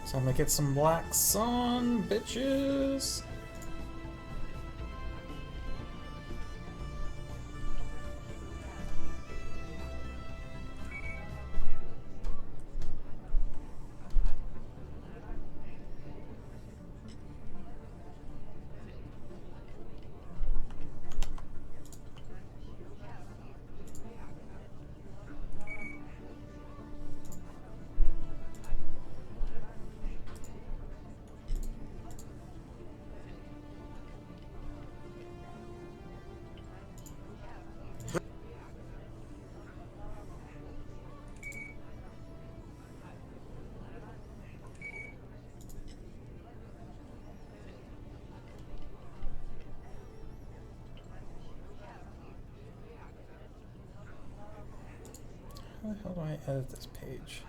So I'm gonna get some black sun, bitches. How do I edit this page?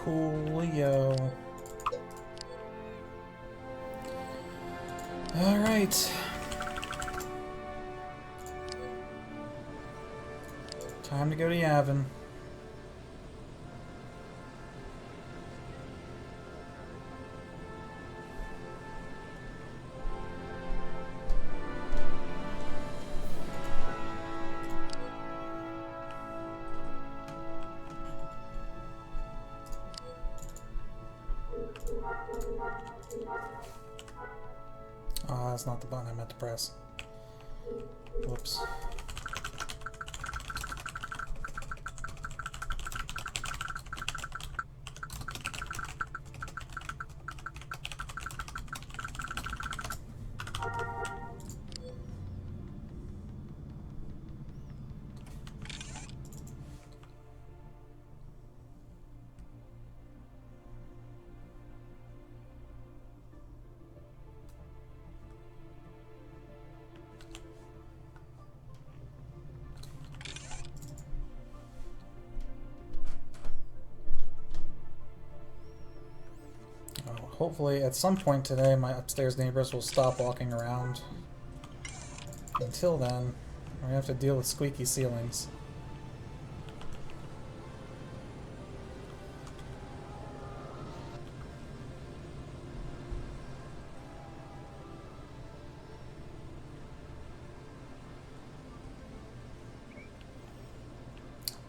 Coolio. Alright. Time to go to Yavin. That's not the button I meant to press. Whoops. Hopefully, at some point today, my upstairs neighbors will stop walking around. Until then, we're gonna have to deal with squeaky ceilings.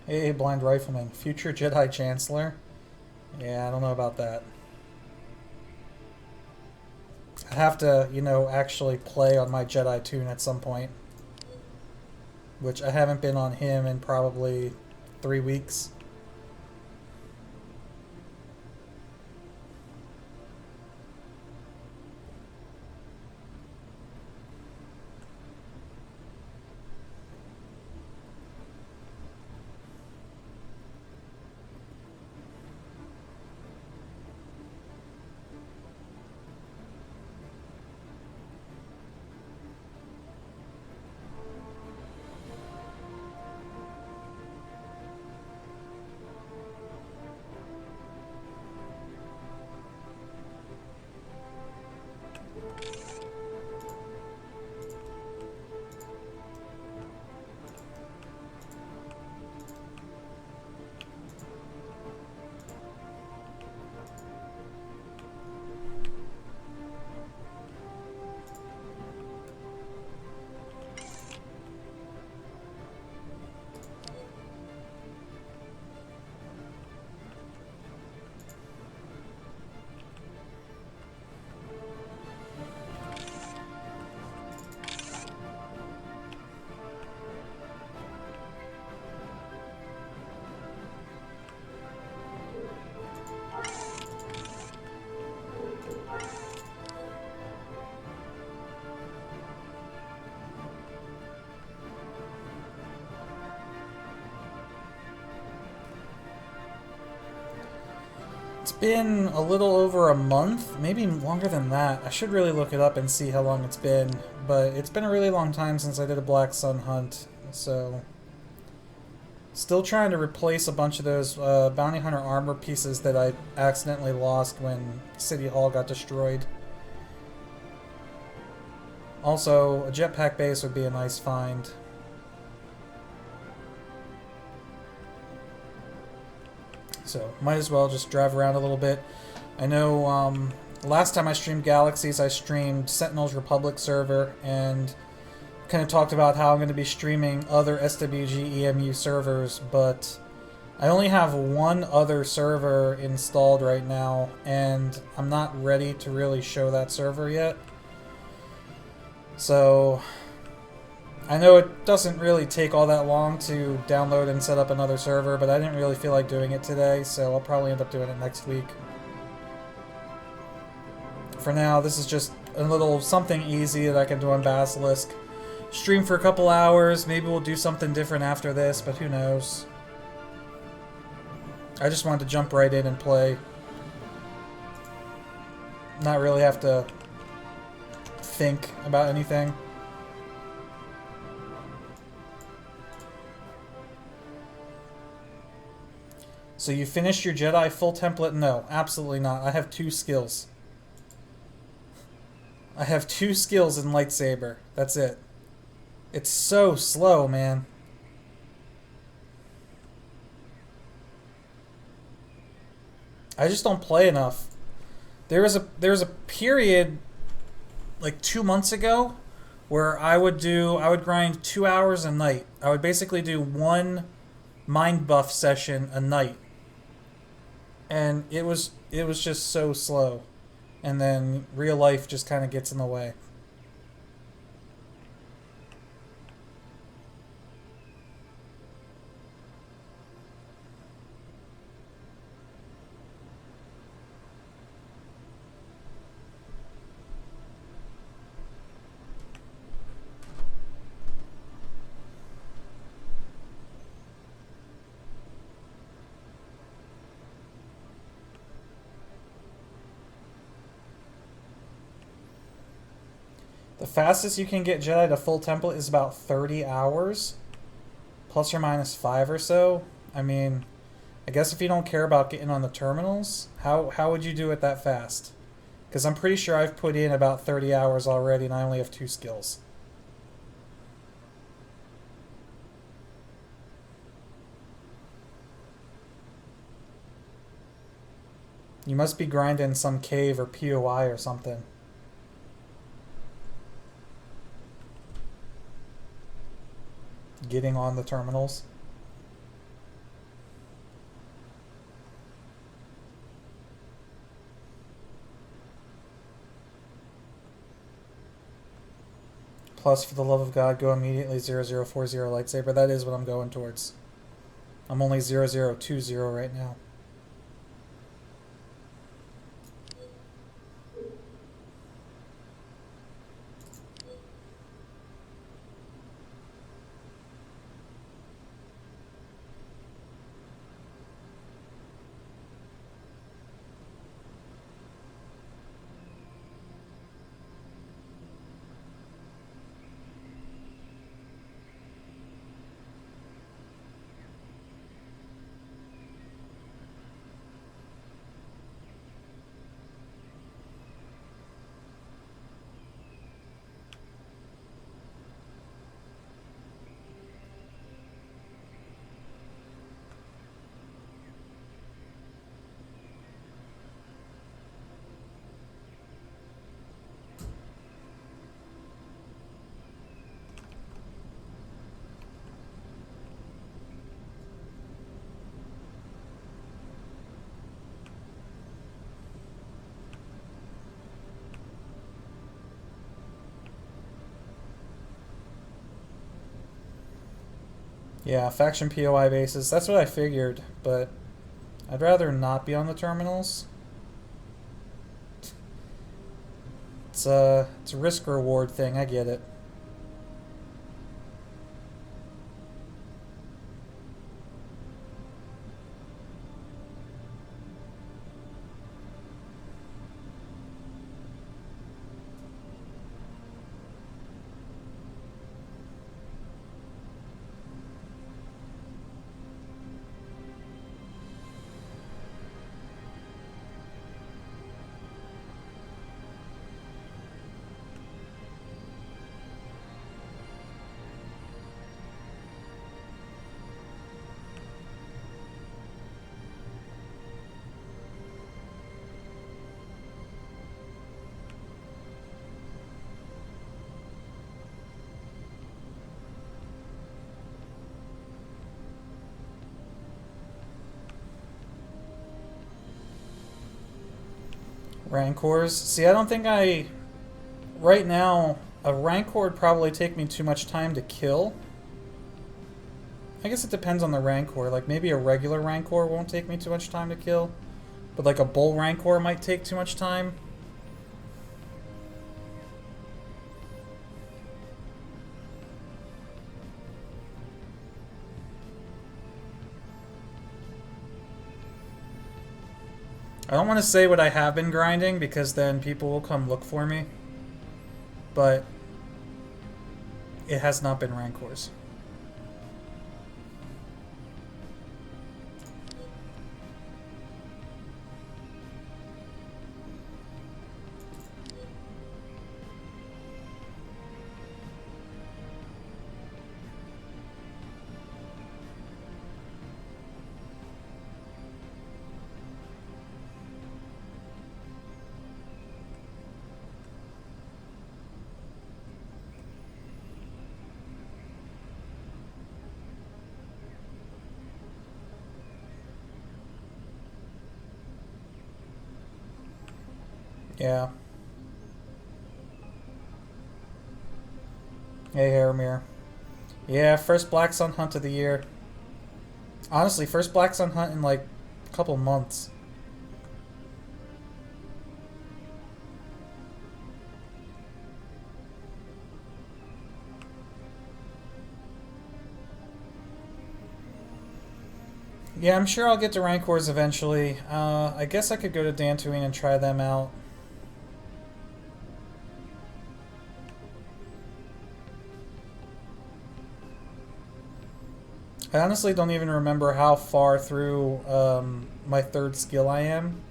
Hey, Blind Rifleman. Future Jedi Chancellor? Yeah, I don't know about that. I have to, you know, actually play on my Jedi tune at some point. Which I haven't been on him in probably 3 weeks. It's been a little over a month, maybe longer than that. I should really look it up and see how long it's been, but it's been a really long time since I did a Black Sun hunt, so... Still trying to replace a bunch of those Bounty Hunter armor pieces that I accidentally lost when City Hall got destroyed. Also, a jetpack base would be a nice find. So, might as well just drive around a little bit. I know last time I streamed Galaxies, I streamed Sentinel's Republic server, and kind of talked about how I'm going to be streaming other SWG EMU servers, but I only have one other server installed right now, and I'm not ready to really show that server yet. So, I know it doesn't really take all that long to download and set up another server, but I didn't really feel like doing it today, so I'll probably end up doing it next week. For now, this is just a little something easy that I can do on Basilisk. Stream for a couple hours, maybe we'll do something different after this, but who knows. I just wanted to jump right in and play. Not really have to think about anything. So you finished your Jedi full template? No, absolutely not. I have 2 skills. I have 2 skills in lightsaber. That's it. It's so slow, man. I just don't play enough. There was a period like 2 months ago where I would grind 2 hours a night. I would basically do 1 mind buff session a night. And it was just so slow. And then real life just kind of gets in the way. The fastest you can get Jedi to full template is about 30 hours, plus or minus 5 or so. I mean, I guess if you don't care about getting on the terminals, how would you do it that fast? Because I'm pretty sure I've put in about 30 hours already and I only have 2 skills. You must be grinding some cave or POI or something. Getting on the terminals. Plus, for the love of God, go immediately 0040 lightsaber. That is what I'm going towards. I'm only 0020 right now. Yeah, faction POI bases. That's what I figured, but I'd rather not be on the terminals. It's a risk reward thing. I get it. Rancors. See, I don't think I... Right now, a Rancor would probably take me too much time to kill. I guess it depends on the Rancor. Like, maybe a regular Rancor won't take me too much time to kill. But, like, a Bull Rancor might take too much time. I don't want to say what I have been grinding because then people will come look for me. But it has not been Rancors. Yeah. Hey, Haramir. Yeah, first Black Sun hunt of the year. Honestly, first Black Sun hunt in like a couple months. Yeah, I'm sure I'll get to Rancors eventually. I guess I could go to Dantooine and try them out. I honestly don't even remember how far through my third skill I am.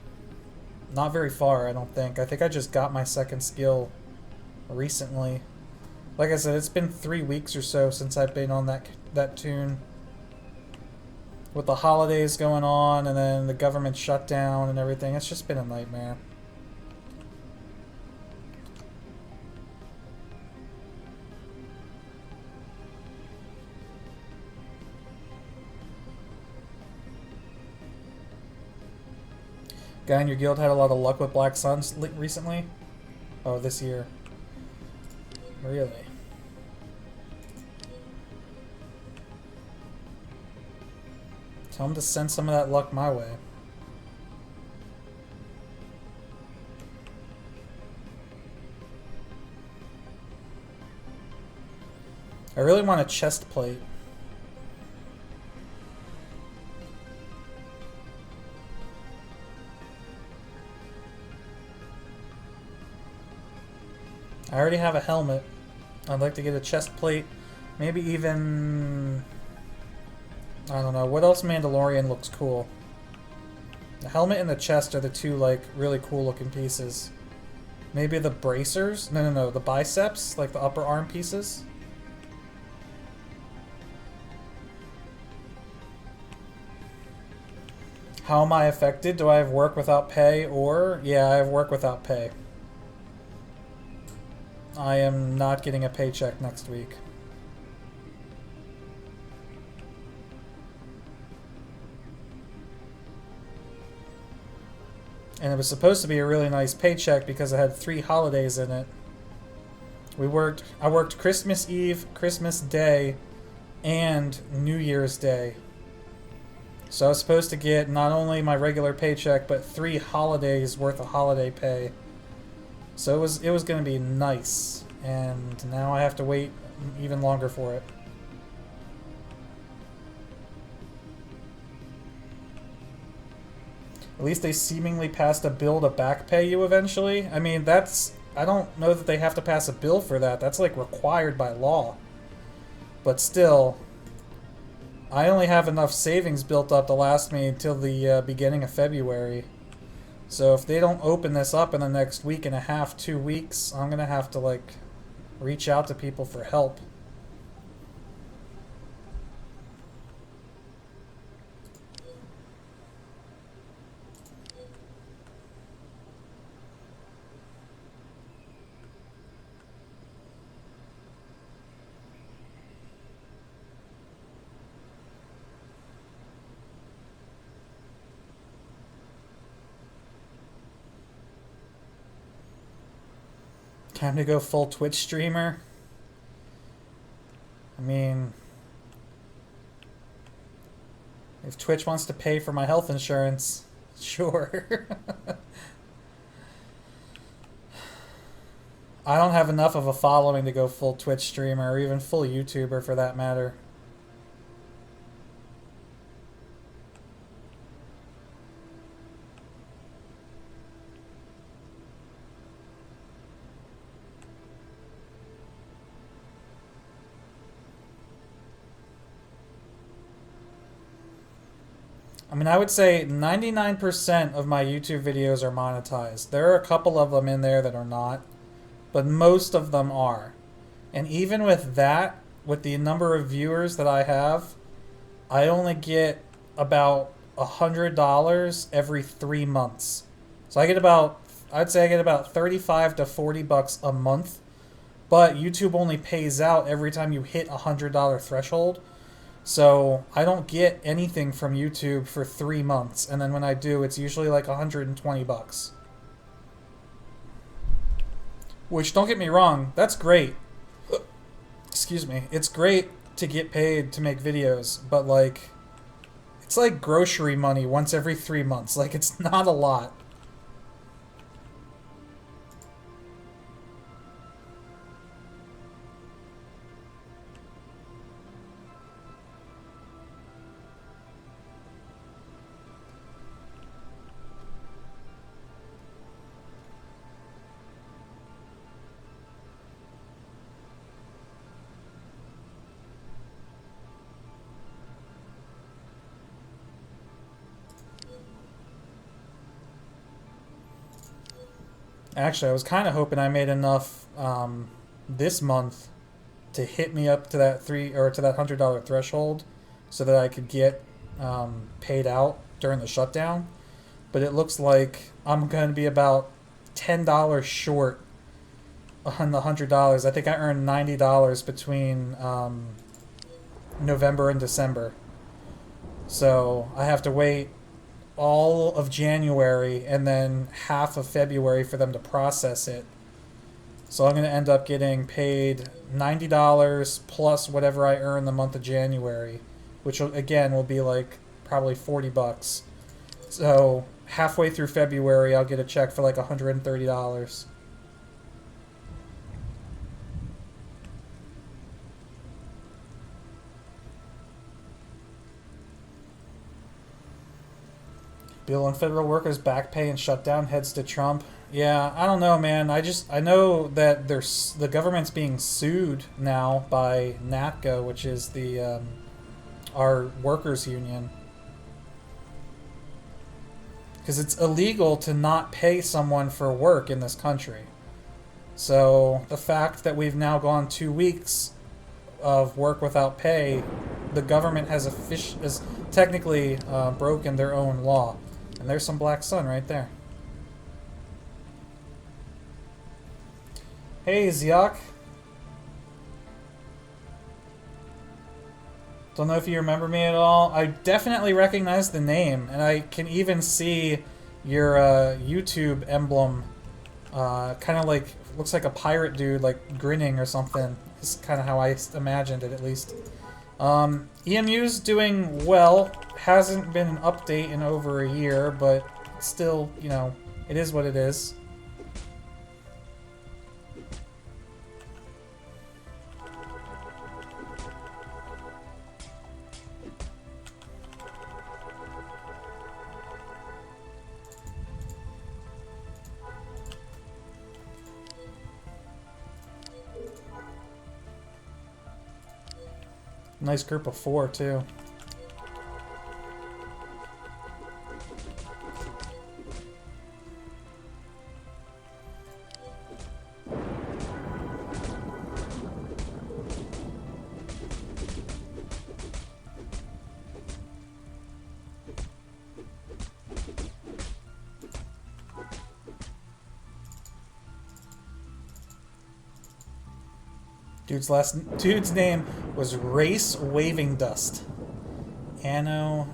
Not very far, I don't think. I think I just got my second skill recently. Like I said, it's been 3 weeks or so since I've been on that tune. With the holidays going on and then the government shutdown and everything, it's just been a nightmare. Guy in your guild had a lot of luck with Black Suns recently? Oh, this year. Really? Tell him to send some of that luck my way. I really want a chest plate. I already have a helmet. I'd like to get a chest plate. Maybe even... I don't know. What else Mandalorian looks cool? The helmet and the chest are the two, like, really cool looking pieces. Maybe the bracers? No. The biceps? Like the upper arm pieces? How am I affected? Do I have work without pay or... Yeah, I have work without pay. I am not getting a paycheck next week. And it was supposed to be a really nice paycheck because it had 3 holidays in it. I worked Christmas Eve, Christmas Day, and New Year's Day. So I was supposed to get not only my regular paycheck, but 3 holidays worth of holiday pay. So it was going to be nice, and now I have to wait even longer for it. At least they seemingly passed a bill to back pay you eventually. I mean, I don't know that they have to pass a bill for that. That's like required by law. But still, I only have enough savings built up to last me until the beginning of February. So if they don't open this up in the next week and a half, 2 weeks, I'm going to have to, like, reach out to people for help. Time to go full Twitch streamer? I mean, if Twitch wants to pay for my health insurance, sure. I don't have enough of a following to go full Twitch streamer or even full YouTuber for that matter. I mean, I would say 99% of my YouTube videos are monetized. There are a couple of them in there that are not, but most of them are. And even with that, with the number of viewers that I have, I only get about $100 every 3 months. So I'd say I get about 35 to 40 bucks a month, but YouTube only pays out every time you hit $100 threshold. So I don't get anything from YouTube for 3 months, and then when I do, it's usually like 120 bucks. Which, don't get me wrong, that's great. Excuse me. It's great to get paid to make videos, but like, it's like grocery money once every 3 months. Like, it's not a lot. Actually, I was kind of hoping I made enough this month to hit me up to that $100 threshold, so that I could get paid out during the shutdown. But it looks like I'm going to be about $10 short on the $100. I think I earned $90 between November and December, so I have to wait all of January and then half of February for them to process it. So I'm going to end up getting paid $90 plus whatever I earn the month of January, which again will be like probably $40. So halfway through February, I'll get a check for like $130. Bill on federal workers' back pay and shutdown heads to Trump. Yeah, I don't know, man. I know that the government's being sued now by NATCA, which is the our workers union, because it's illegal to not pay someone for work in this country. So the fact that we've now gone 2 weeks of work without pay, the government has technically broken their own law. And there's some black sun right there. Hey, Ziak. Don't know if you remember me at all. I definitely recognize the name, and I can even see your YouTube emblem. Kind of like, looks like a pirate dude, like grinning or something. Is kind of how I imagined it, at least. EMU's doing well. Hasn't been an update in over a year, but still, you know, it is what it is. Nice group of 4, too. Dude's name was Race Waving Dust. Anno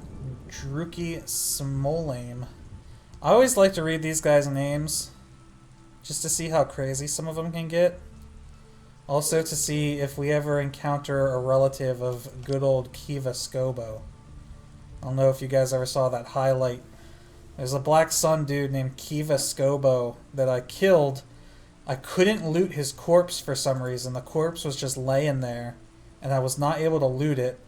Druki Smolame. I always like to read these guys' names just to see how crazy some of them can get. Also to see if we ever encounter a relative of good old Kiva Scobo. I don't know if you guys ever saw that highlight. There's a Black Sun dude named Kiva Scobo that I killed. I couldn't loot his corpse for some reason. The corpse was just laying there, and I was not able to loot it.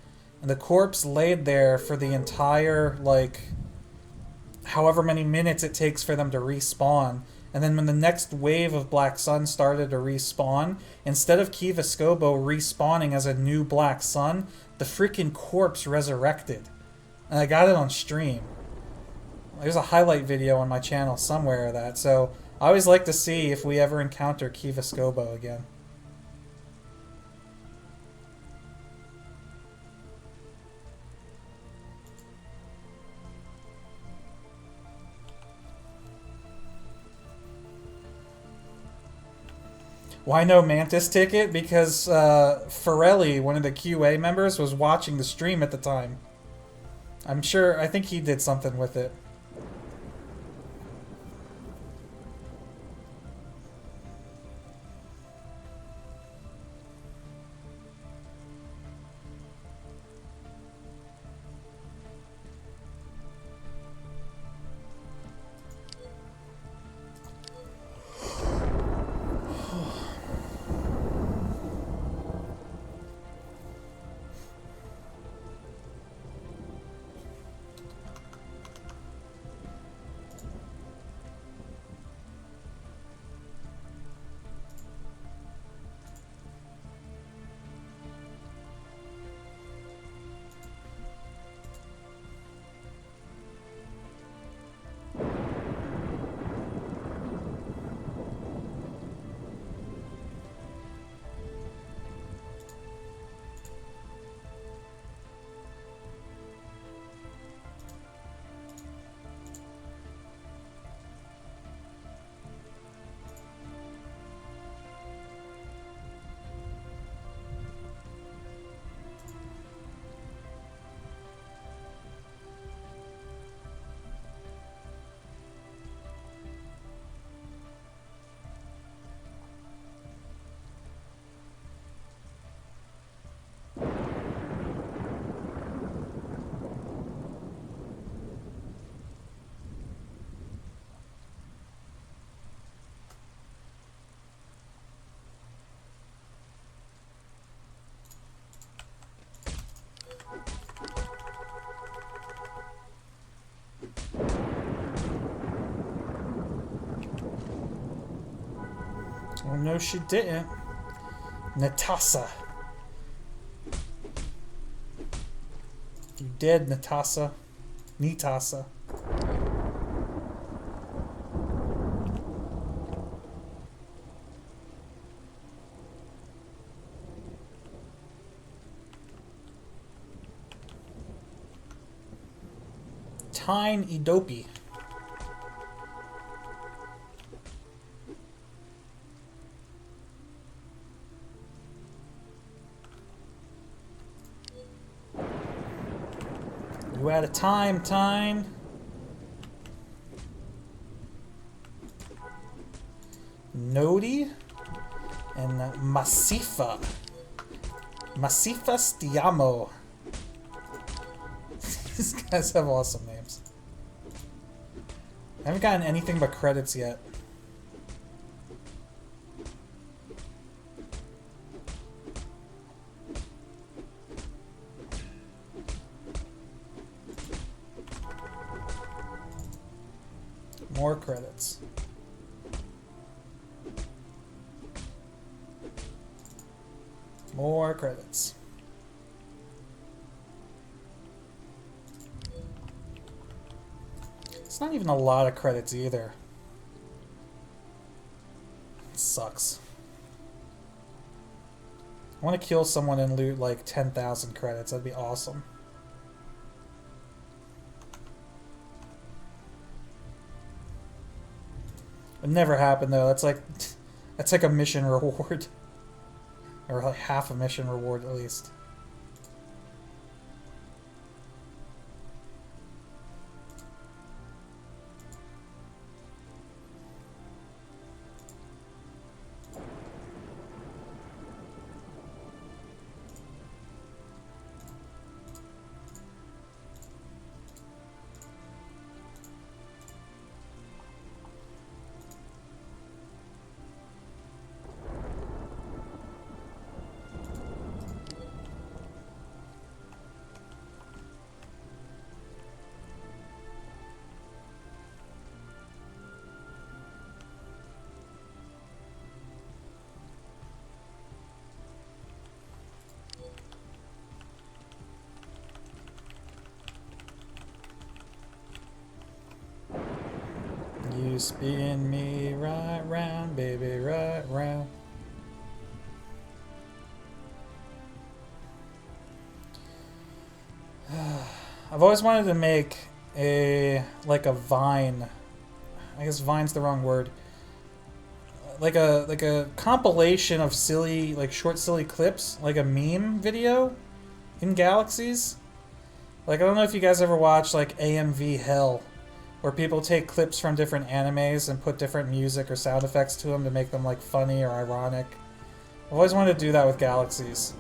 And the corpse laid there for the entire, like, however many minutes it takes for them to respawn. And then when the next wave of Black Sun started to respawn, instead of Kiva Scobo respawning as a new Black Sun, the freaking corpse resurrected. And I got it on stream. There's a highlight video on my channel somewhere of that, so I always like to see if we ever encounter Kiva Scobo again. Why no Mantis ticket? Because Farelli, one of the QA members, was watching the stream at the time. I think he did something with it. No, she didn't. Natasa. You dead, Natasa. Nitasa. Tyne Edopi. You out of time, Tyne. Nodi and Masifa. Masifa Stiamo. These guys have awesome names. I haven't gotten anything but credits yet. More credits. More credits. It's not even a lot of credits either. It sucks. I want to kill someone and loot like 10,000 credits. That'd be awesome. It never happened though. That's like a mission reward. Or like half a mission reward at least. You spin me right round, baby, right round. I've always wanted to make like a Vine. I guess Vine's the wrong word. Like a compilation of silly, like short silly clips, like a meme video in Galaxies. Like I don't know if you guys ever watched like AMV Hell, where people take clips from different animes and put different music or sound effects to them to make them like funny or ironic. I've always wanted to do that with Galaxies.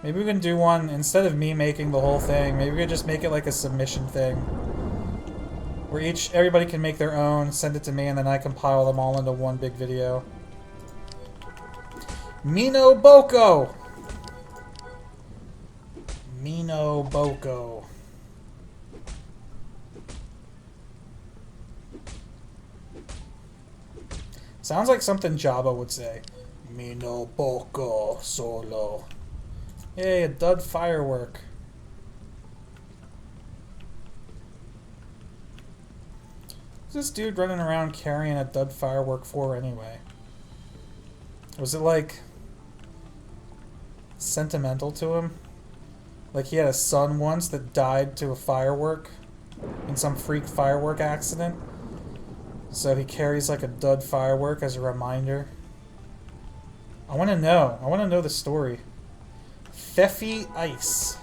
Maybe we can do one, instead of me making the whole thing, maybe we could just make it like a submission thing. Where everybody can make their own, send it to me, and then I compile them all into one big video. Mino Boko! Mino Boko. Sounds like something Jabba would say. Mino Boko solo. Yay, a dud firework. What's this dude running around carrying a dud firework for anyway? Was it like sentimental to him? Like he had a son once that died to a firework in some freak firework accident? So he carries like a dud firework as a reminder. I want to know. I want to know the story. Pfeffy Ice.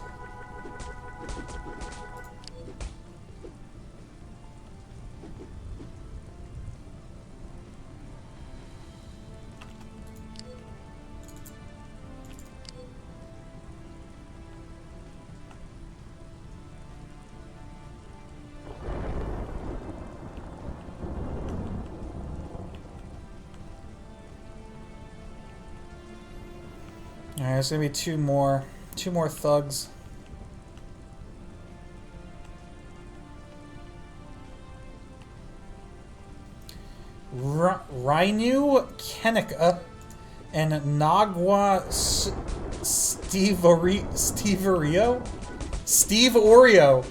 there's gonna be two more thugs. Rainu Kenika and Nagwa Steve Oreo? Steve Oreo.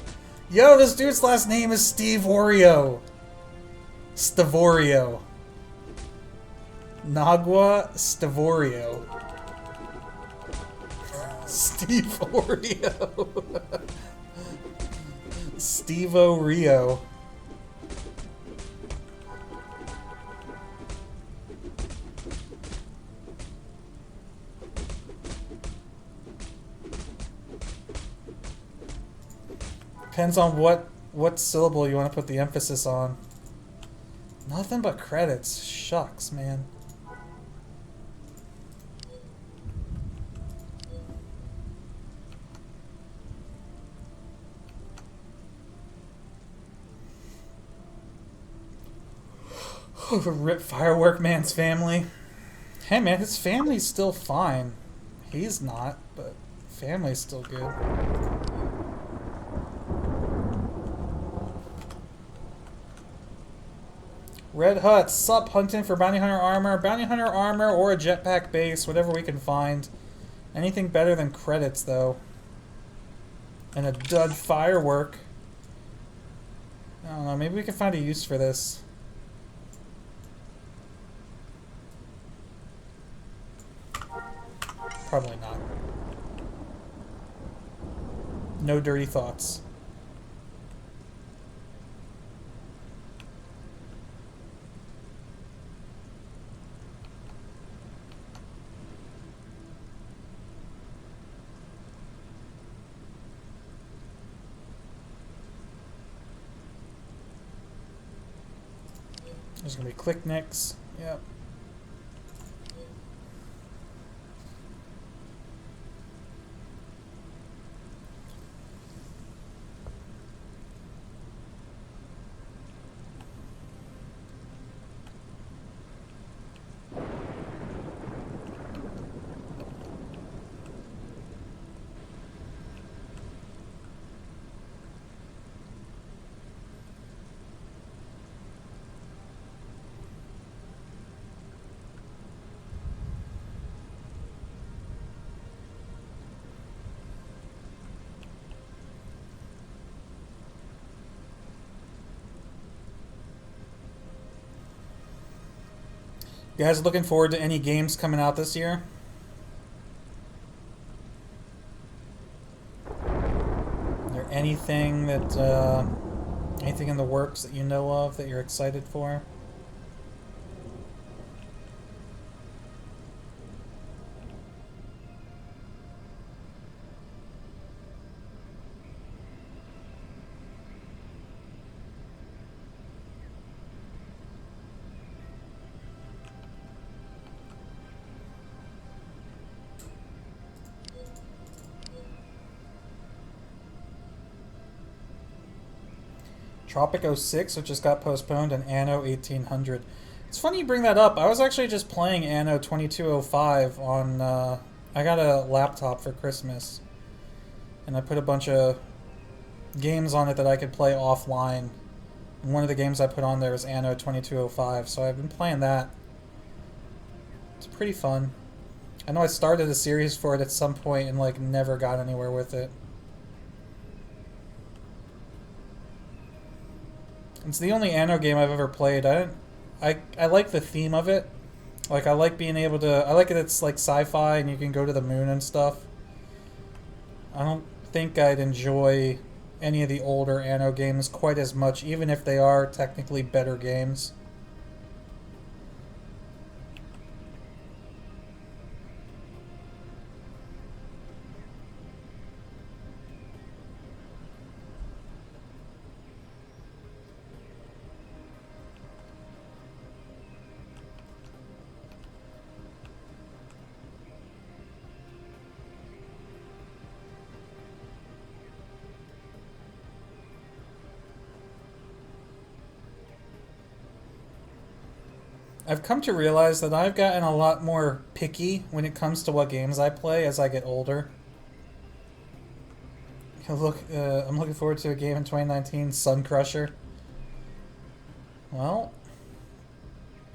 Yo, this dude's last name is Steve Oreo. Stavorio. Nagwa Stavorio. Steve Oreo. Steve Oreo. Depends on what syllable you want to put the emphasis on. Nothing but credits. Shucks, man. Rip Firework Man's family. Hey man, his family's still fine. He's not, but family's still good. Red Hut, sup, hunting for bounty hunter armor, or a jetpack base, whatever we can find. Anything better than credits, though. And a dud firework. I don't know, maybe we can find a use for this. Probably not. No dirty thoughts. There's gonna be click nicks. Yep. You guys looking forward to any games coming out this year? Is there anything that anything in the works that you know of that you're excited for? Tropic 06, which just got postponed, and Anno 1800. It's funny you bring that up. I was actually just playing Anno 2205 on... I got a laptop for Christmas, and I put a bunch of games on it that I could play offline. And one of the games I put on there was Anno 2205, so I've been playing that. It's pretty fun. I know I started a series for it at some point and like never got anywhere with it. It's the only Anno game I've ever played. I like the theme of it. Like, I like being able to... I like that it's, like, sci-fi and you can go to the moon and stuff. I don't think I'd enjoy any of the older Anno games quite as much, even if they are technically better games. I've come to realize that I've gotten a lot more picky when it comes to what games I play as I get older. I'm looking forward to a game in 2019, Sun Crusher. Well,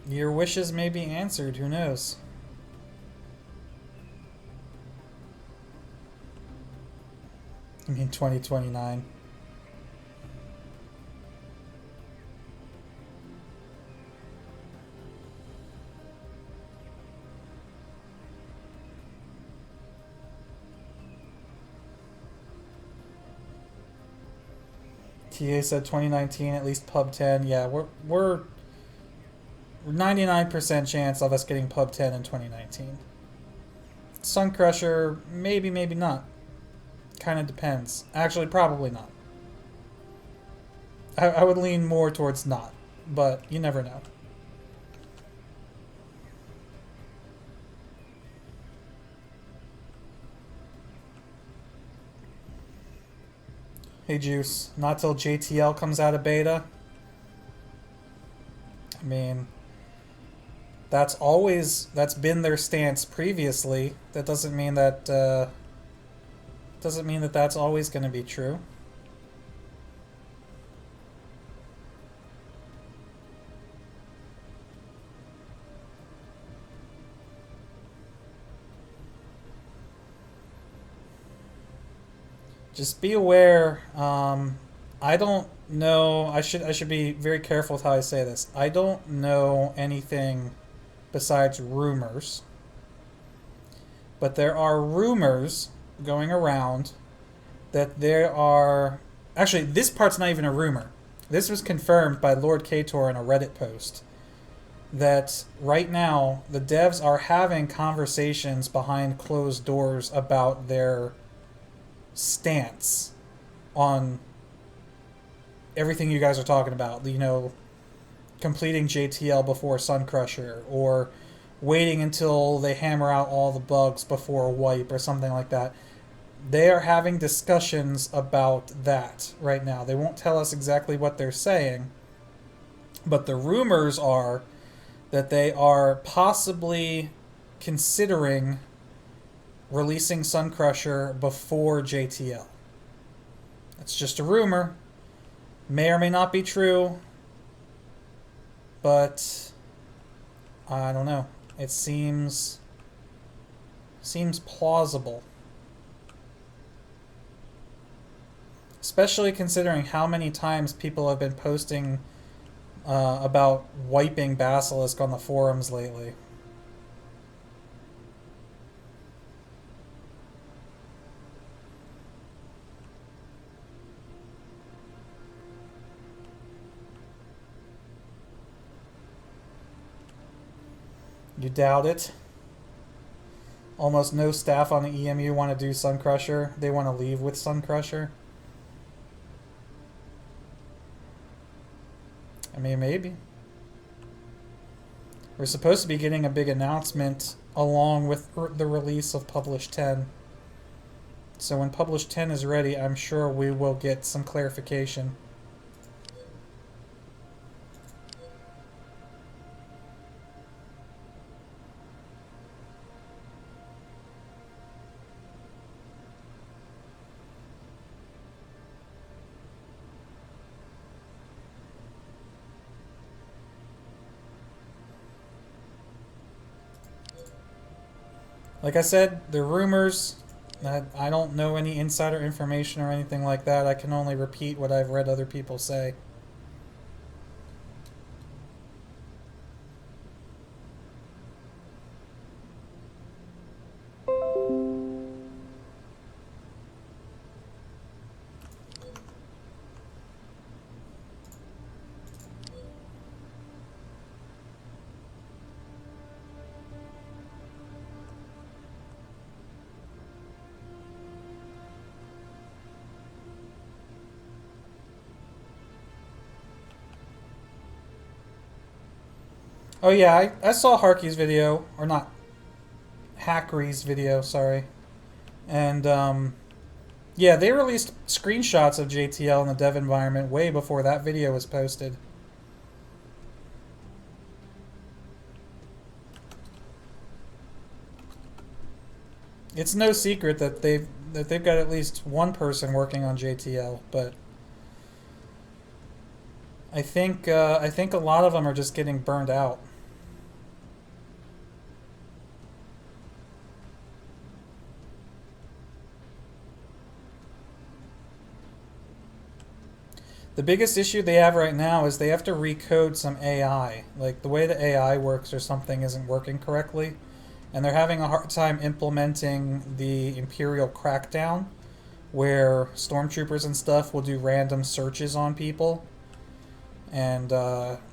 your wishes may be answered. Who knows? I mean, 2029. TA said 2019, at least Pub 10. Yeah, we're 99% chance of us getting Pub 10 in 2019. Sun Crusher, maybe, maybe not. Kind of depends. Actually, probably not. I would lean more towards not, but you never know. Hey Juice, not till JTL comes out of beta. I mean, that's been their stance previously. That doesn't mean that that's always going to be true. Just be aware. I don't know. I should be very careful with how I say this. I don't know anything besides rumors, but there are rumors going around that there are. Actually, this part's not even a rumor. This was confirmed by Lord Kator in a Reddit post. That right now the devs are having conversations behind closed doors about their stance on everything you guys are talking about. You know, completing JTL before Sun Crusher, or waiting until they hammer out all the bugs before a wipe or something like that. They are having discussions about that right now. They won't tell us exactly what they're saying, but the rumors are that they are possibly considering releasing Sun Crusher before JTL. It's just a rumor. May or may not be true, but I don't know. It seems plausible. Especially considering how many times people have been posting about wiping Basilisk on the forums lately. You doubt it? Almost no staff on the EMU want to do Sun Crusher. They want to leave with Sun Crusher. I mean, maybe. We're supposed to be getting a big announcement along with the release of Publish 10. So when Publish 10 is ready, I'm sure we will get some clarification. Like I said, the rumors. I don't know any insider information or anything like that. I can only repeat what I've read other people say. Oh yeah, I saw Harky's video, or not, Hackery's video, sorry. And yeah, they released screenshots of JTL in the dev environment way before that video was posted. It's no secret that they've got at least one person working on JTL, but I think a lot of them are just getting burned out. The biggest issue they have right now is they have to recode some AI. Like the way the AI works or something isn't working correctly, and they're having a hard time implementing the Imperial crackdown, where stormtroopers and stuff will do random searches on people and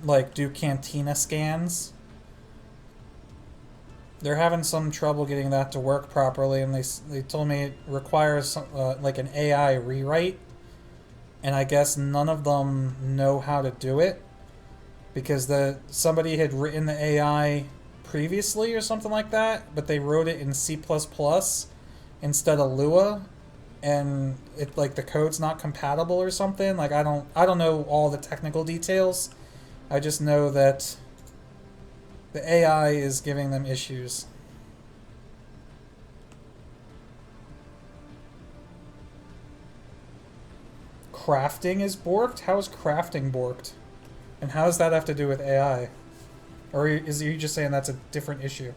like do cantina scans. They're having some trouble getting that to work properly, and they told me it requires like an AI rewrite, and I guess none of them know how to do it because somebody had written the AI previously or something like that, but they wrote it in C++ instead of Lua, and it like the code's not compatible or something. Like I don't know all the technical details. I just know that the AI is giving them issues. Crafting is borked? How is crafting borked? And how does that have to do with AI? Or is you just saying that's a different issue?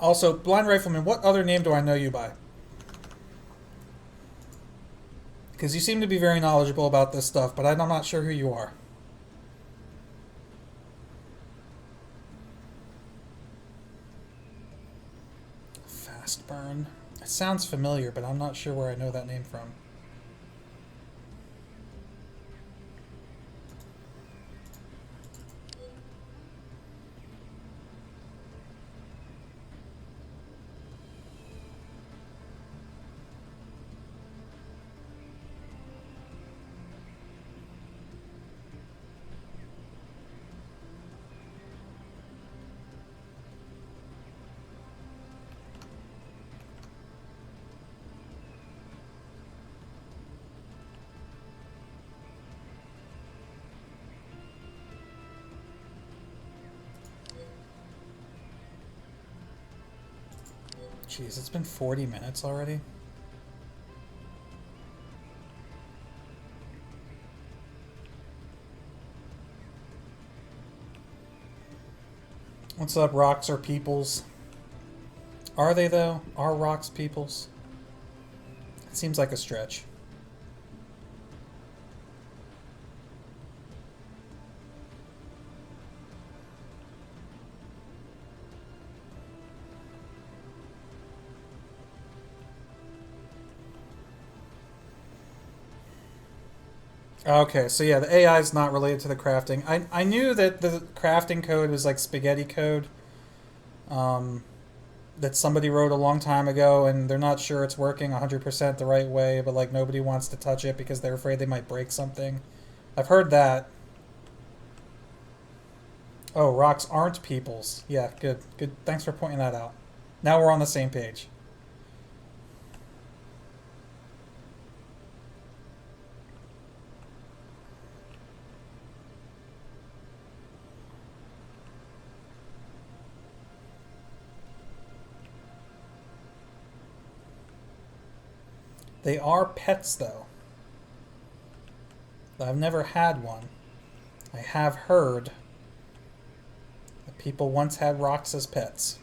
Also, Blind Rifleman, what other name do I know you by? Because you seem to be very knowledgeable about this stuff, but I'm not sure who you are. Fast Burn. It sounds familiar, but I'm not sure where I know that name from. Jeez, it's been 40 minutes already. What's up, rocks or peoples? Are they, though? Are rocks peoples? It seems like a stretch. Okay, so yeah, the AI is not related to the crafting. I knew that the crafting code was like spaghetti code um, that somebody wrote a long time ago, and they're not sure it's working 100% the right way, but like nobody wants to touch it because they're afraid they might break something. I've heard that. Oh, rocks aren't peoples. Yeah, good. Good. Thanks for pointing that out. Now we're on the same page. They are pets, though. I've never had one. I have heard that people once had rocks as pets.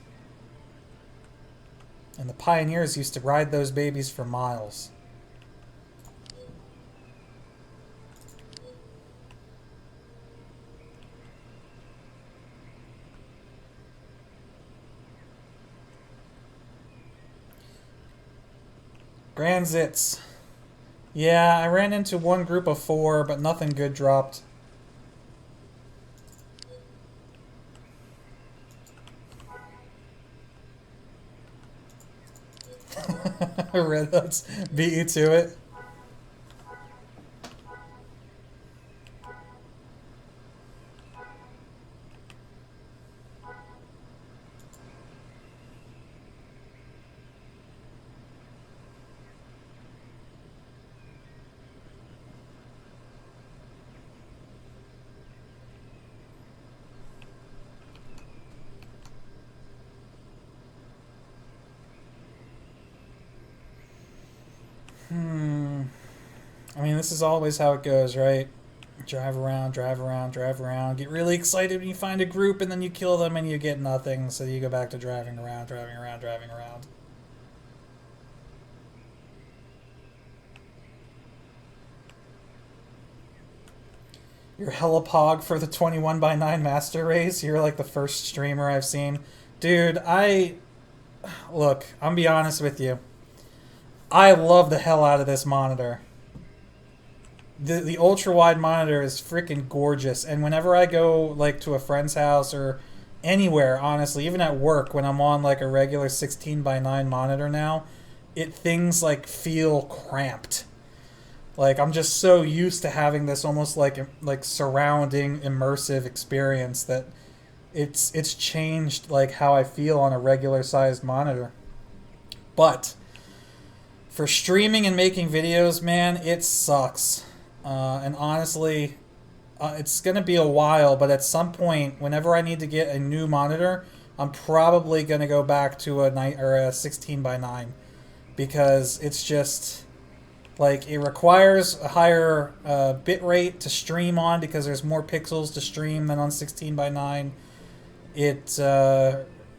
And the pioneers used to ride those babies for miles. Grand Zits. Yeah, I ran into one group of 4, but nothing good dropped. Red Hoods beat you to it. I mean, this is always how it goes, right? Drive around, drive around, drive around. Get really excited when you find a group, and then you kill them and you get nothing. So you go back to driving around, driving around, driving around. You're hella pog for the 21x9 master race. You're like the first streamer I've seen. Dude, look, I'm gonna be honest with you. I love the hell out of this monitor. The ultra wide monitor is freaking gorgeous, and whenever I go like to a friend's house or anywhere, honestly, even at work, when I'm on like a regular 16x9 monitor now, things like feel cramped. Like I'm just so used to having this almost like surrounding immersive experience that it's changed like how I feel on a regular sized monitor. But for streaming and making videos, man, it sucks. And honestly, it's going to be a while, but at some point, whenever I need to get a new monitor, I'm probably going to go back to a 16x9 because it's just like it requires a higher bit rate to stream on because there's more pixels to stream than on 16x9. It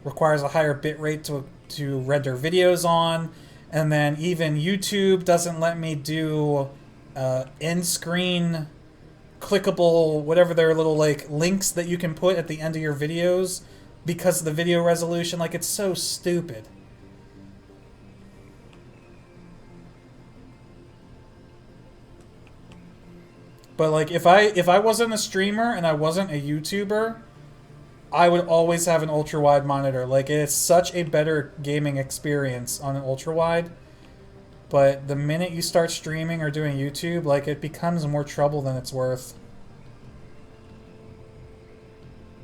requires a higher bit rate to render videos on, and then even YouTube doesn't let me do end screen clickable whatever their little like links that you can put at the end of your videos because of the video resolution. Like it's so stupid. But like if I wasn't a streamer and I wasn't a YouTuber, I would always have an ultra wide monitor. Like it's such a better gaming experience on an ultra wide. But the minute you start streaming or doing YouTube, like it becomes more trouble than it's worth.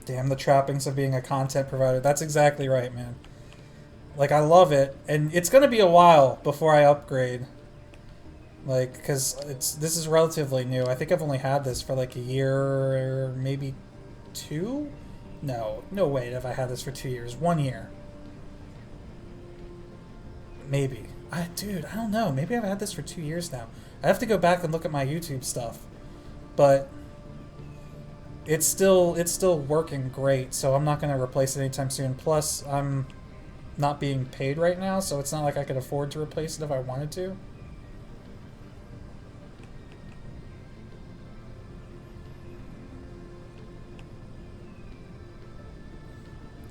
Damn the trappings of being a content provider. That's exactly right, man. Like I love it, and it's gonna be a while before I upgrade. Like, because this is relatively new. I think I've only had this for like a year or maybe 2? No way have I had this for 2 years. 1 year. Maybe. Dude, I don't know. Maybe I've had this for 2 years now. I have to go back and look at my YouTube stuff. But it's still working great, so I'm not going to replace it anytime soon. Plus, I'm not being paid right now, so it's not like I could afford to replace it if I wanted to.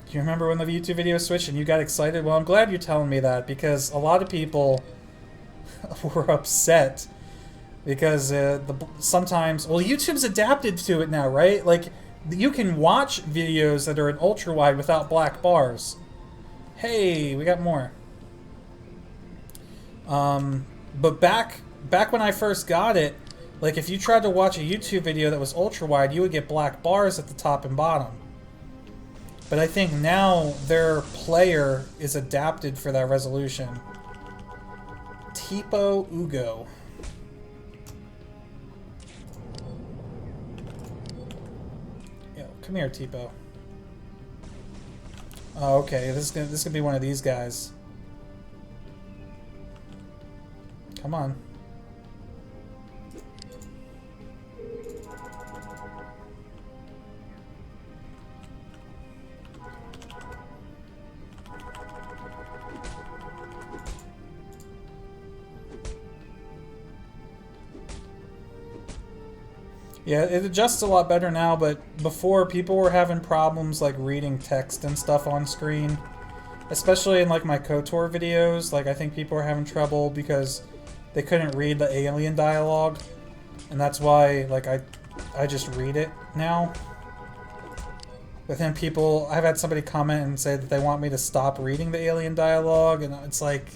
Do you remember when the YouTube video switched and you got excited? Well, I'm glad you're telling me that because a lot of people were upset because sometimes, well, YouTube's adapted to it now, right? Like, you can watch videos that are in ultra wide without black bars. Hey, we got more. But back when I first got it, like if you tried to watch a YouTube video that was ultra wide, you would get black bars at the top and bottom. But I think now their player is adapted for that resolution. Tipo Ugo. Yo, come here, Tipo. Oh, okay. This is gonna be one of these guys. Come on. Yeah, it adjusts a lot better now, but before people were having problems like reading text and stuff on screen. Especially in like my KOTOR videos, like I think people were having trouble because they couldn't read the alien dialogue. And that's why like I just read it now. But then I've had somebody comment and say that they want me to stop reading the alien dialogue, and it's like,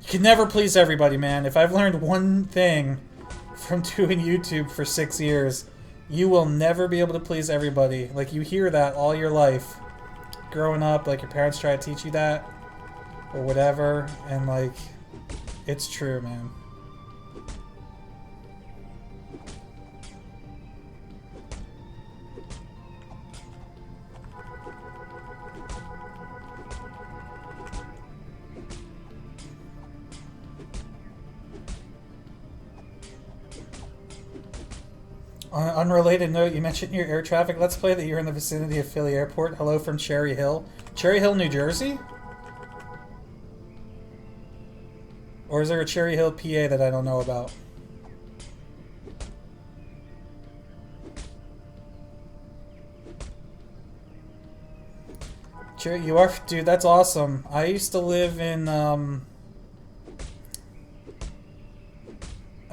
you can never please everybody, man. If I've learned one thing from doing YouTube for 6 years, you will never be able to please everybody. Like, you hear that all your life. Growing up, like, your parents try to teach you that, or whatever, and, like, it's true, man. On an unrelated note, you mentioned your air traffic Let's Play that you're in the vicinity of Philly Airport. Hello from Cherry Hill. Cherry Hill, New Jersey? Or is there a Cherry Hill, PA that I don't know about? Cherry, you are... Dude, that's awesome. I used to live in, I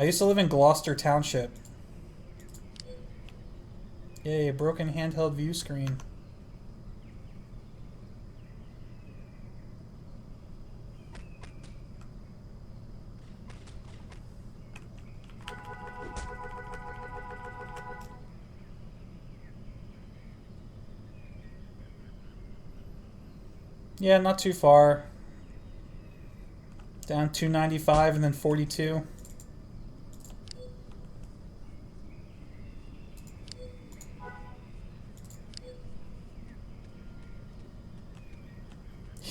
used to live in Gloucester Township. Yay, broken handheld view screen. Yeah, not too far. Down 295 and then 42.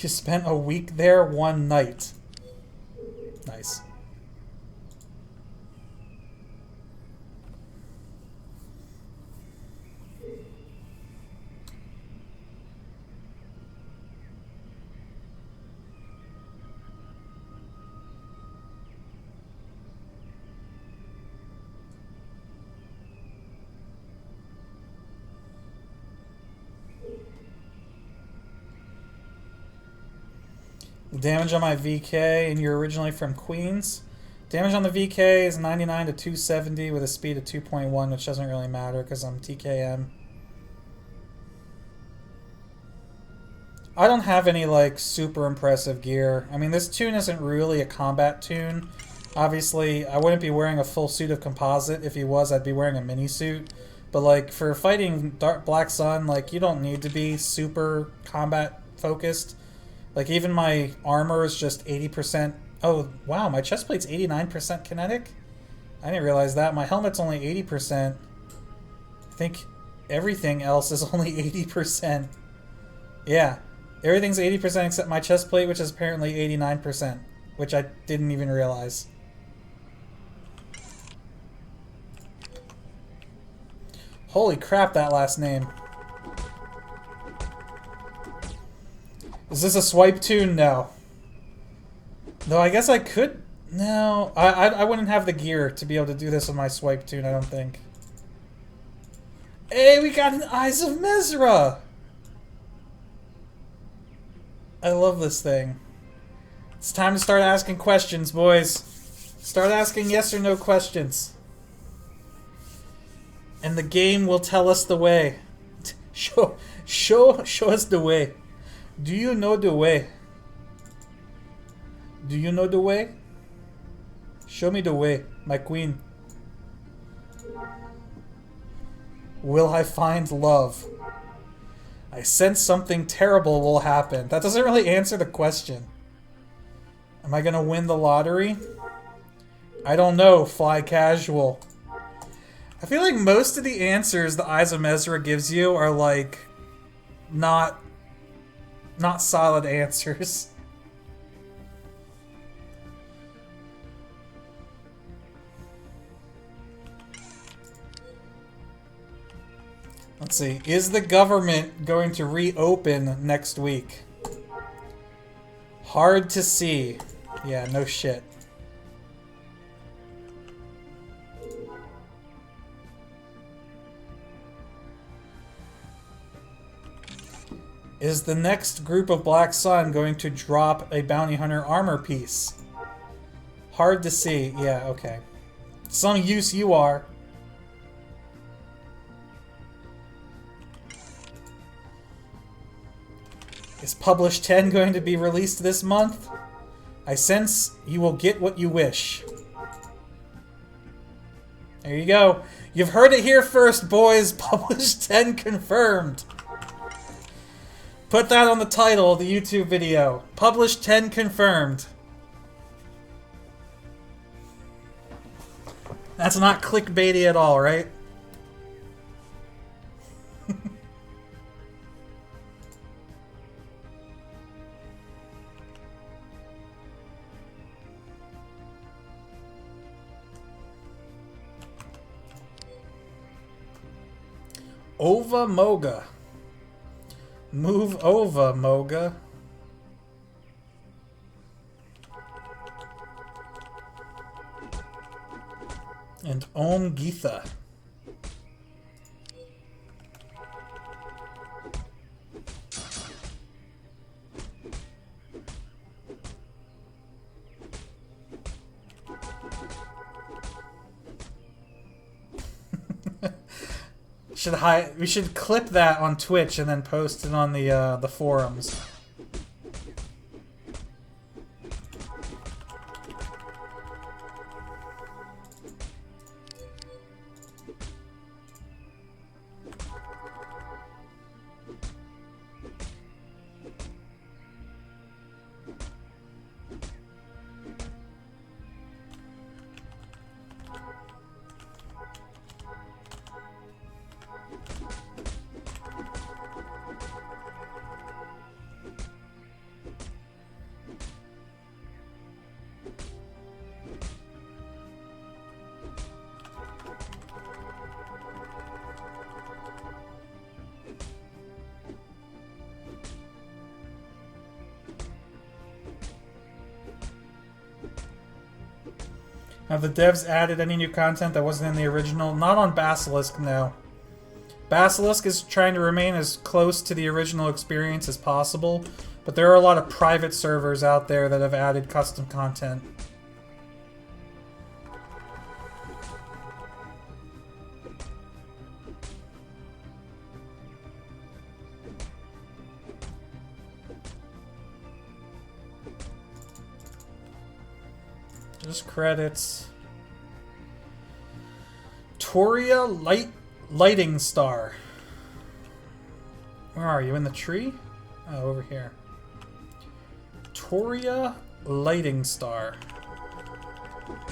You spent a week there, one night. Nice. The damage on my VK, and you're originally from Queens. Damage on the VK is 99 to 270 with a speed of 2.1, which doesn't really matter because I'm TKM. I don't have any, like, super impressive gear. I mean, this tune isn't really a combat tune. Obviously, I wouldn't be wearing a full suit of composite. If he was, I'd be wearing a mini suit. But, like, for fighting Black Sun, like, you don't need to be super combat focused. Like, even my armor is just 80%. Oh, wow, my chest plate's 89% kinetic? I didn't realize that. My helmet's only 80%. I think everything else is only 80%. Yeah, everything's 80% except my chest plate, which is apparently 89%, which I didn't even realize. Holy crap, that last name. Is this a swipe tune? No. Though I guess I could... No. I wouldn't have the gear to be able to do this with my swipe tune, I don't think. Hey, we got an Eyes of Mizra! I love this thing. It's time to start asking questions, boys. Start asking yes or no questions. And the game will tell us the way. Show us the way. Do you know the way? Do you know the way? Show me the way, my queen. Will I find love? I sense something terrible will happen. That doesn't really answer the question. Am I gonna win the lottery? I don't know, fly casual. I feel like most of the answers the Eyes of Mizra gives you are like not solid answers. Let's see. Is the government going to reopen next week? Hard to see. Yeah, no shit. Is the next group of Black Sun going to drop a Bounty Hunter armor piece? Hard to see. Yeah, okay. Some use you are. Is Publish 10 going to be released this month? I sense you will get what you wish. There you go. You've heard it here first, boys. Publish 10 confirmed. Put that on the title of the YouTube video. Publish 10 confirmed. That's not clickbaity at all, right? Ova Moga. Move over, Moga. And Om Geetha. We should clip that on Twitch and then post it on the forums. Have the devs added any new content that wasn't in the original? Not on Basilisk, no. Basilisk is trying to remain as close to the original experience as possible, but there are a lot of private servers out there that have added custom content. Just credits. Toria Lighting Star. Where are you? In the tree? Oh, over here. Toria Lighting Star.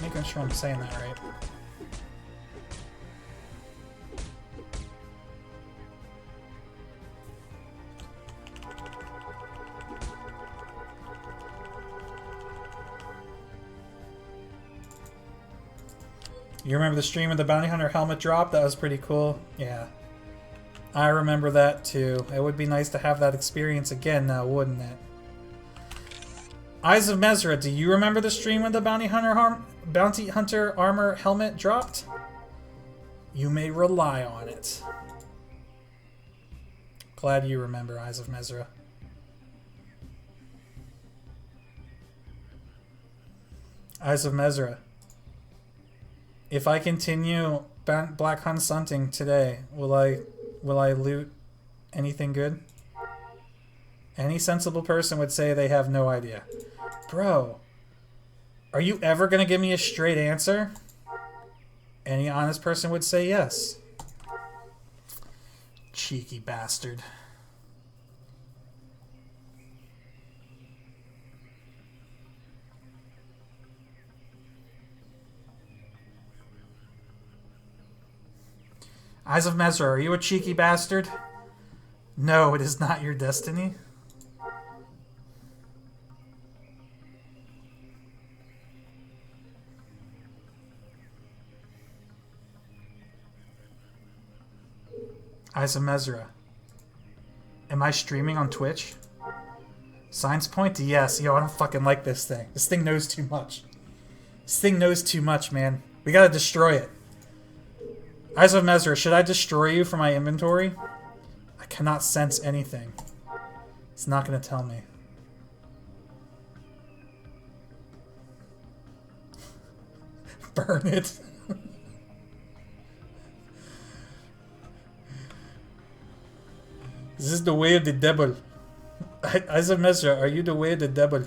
Making sure I'm saying that right. You remember the stream of the Bounty Hunter helmet drop? That was pretty cool. Yeah. I remember that too. It would be nice to have that experience again now, wouldn't it? Eyes of Mesra, do you remember the stream when the Bounty Hunter armor helmet dropped? You may rely on it. Glad you remember, Eyes of Mesra. Eyes of Mesra. If I continue Black Hunt hunting today, will I loot anything good? Any sensible person would say they have no idea. Bro, are you ever gonna give me a straight answer? Any honest person would say yes. Cheeky bastard. Eyes of Mesra, are you a cheeky bastard? No, it is not your destiny. Eyes of Mesra. Am I streaming on Twitch? Signs point to yes. Yo, I don't fucking like this thing. This thing knows too much. This thing knows too much, man. We gotta destroy it. Eyes of Mesra, should I destroy you from my inventory? I cannot sense anything. It's not going to tell me. Burn it. This is the way of the devil. Eyes of Mesra, are you the way of the devil?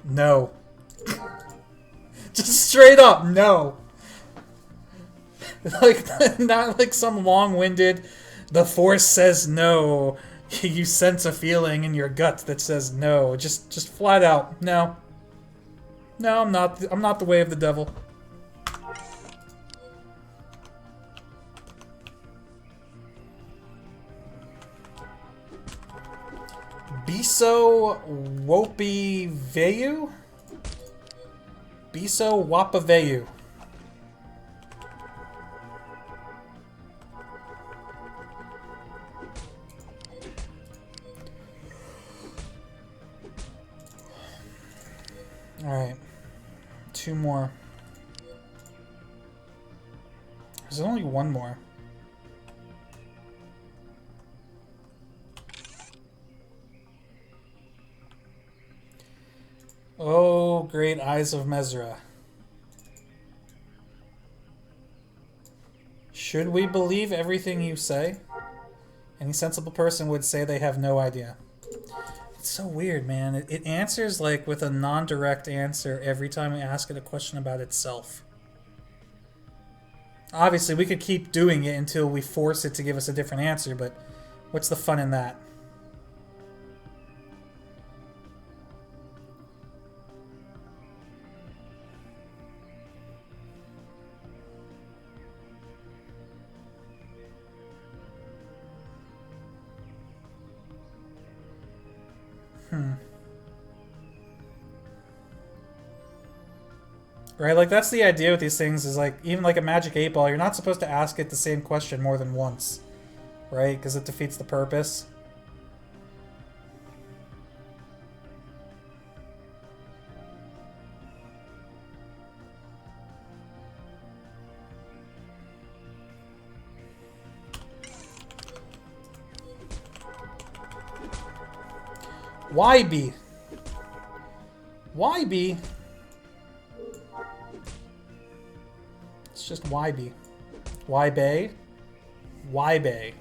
No. Just straight up, no. Like, not like some long-winded, the Force says no, you sense a feeling in your gut that says no. Just flat out, no. No, I'm not the way of the devil. Biso Wopi Veyu? Biso Alright. 2 more. There's only 1 more. Oh, great eyes of Mesra. Should we believe everything you say? Any sensible person would say they have no idea. It's so weird, man. It answers like with a non-direct answer every time we ask it a question about itself. Obviously, we could keep doing it until we force it to give us a different answer, but what's the fun in that? Right, like that's the idea with these things is like, even like a magic 8-ball, you're not supposed to ask it the same question more than once. Right? Because it defeats the purpose. Why B? Why B? It's just YB. Y-Bay? Y-Bay.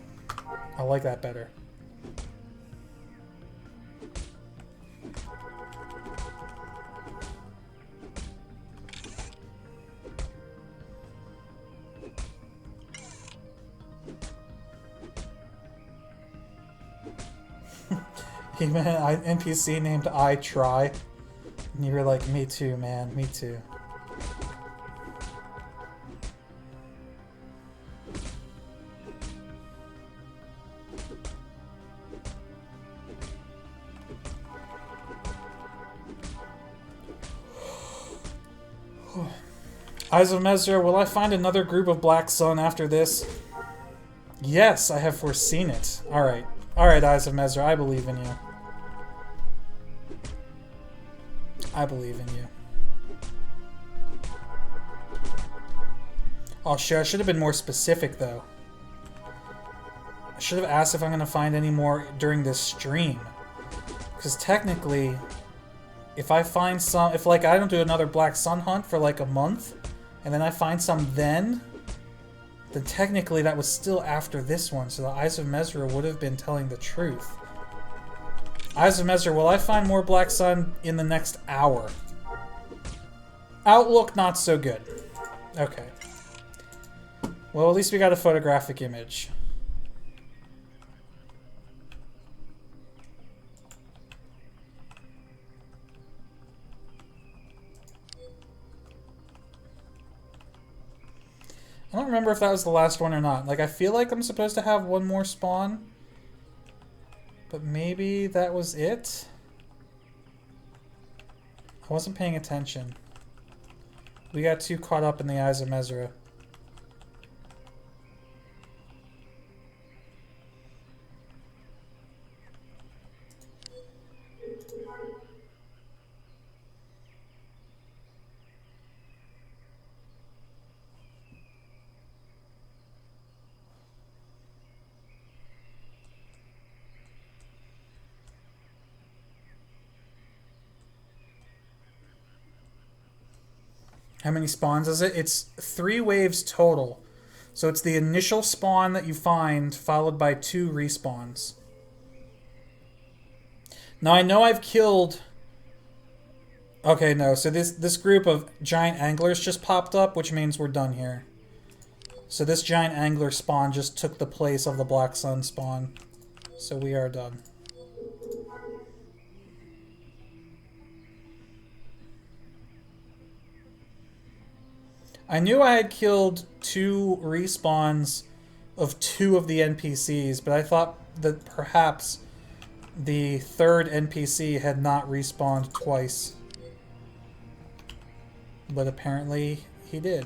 I like that better. He met an NPC named I Try. And you were like, me too, man, me too. Eyes of Mesra, will I find another group of Black Sun after this? Yes, I have foreseen it. Alright. Alright, Eyes of Mesra, I believe in you. I believe in you. Oh shit, I should have been more specific though. I should have asked if I'm going to find any more during this stream. Because technically, if I find some... If like I don't do another Black Sun hunt for like a month, and then I find some then technically that was still after this one, so the Eyes of Mesra would have been telling the truth. Eyes of Mesra, will I find more Black Sun in the next hour? Outlook, not so good. Okay. Well, at least we got a photographic image. I don't remember if that was the last one or not. Like, I feel like I'm supposed to have one more spawn. But maybe that was it? I wasn't paying attention. We got too caught up in the Eyes of Mesra. How many spawns is it? It's 3 waves total. So it's the initial spawn that you find, followed by 2 respawns. Now I know I've killed... Okay, no. So this group of giant anglers just popped up, which means we're done here. So this giant angler spawn just took the place of the Black Sun spawn. So we are done. I knew I had killed 2 respawns of 2 of the NPCs, but I thought that perhaps the 3rd NPC had not respawned twice. But apparently he did.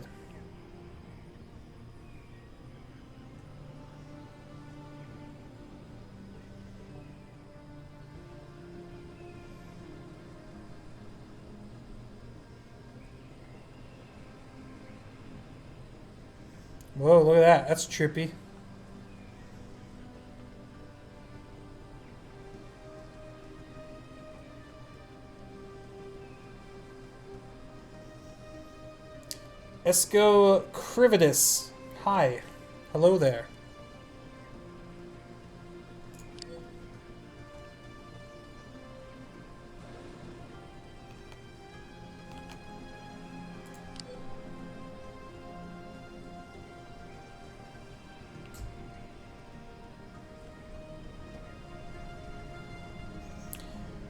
Whoa, look at that. That's trippy. Esco Crividus. Hi. Hello there.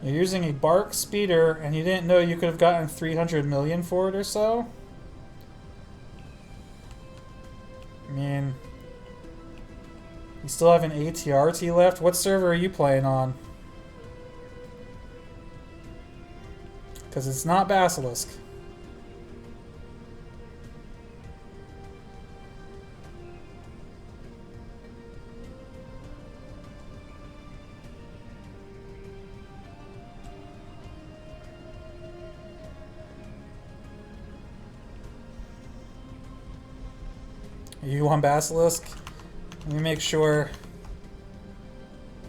You're using a bark speeder and you didn't know you could have gotten 300 million for it or so? I mean, you still have an ATRT left? What server are you playing on? Because it's not Basilisk. Are you on Basilisk? Let me make sure.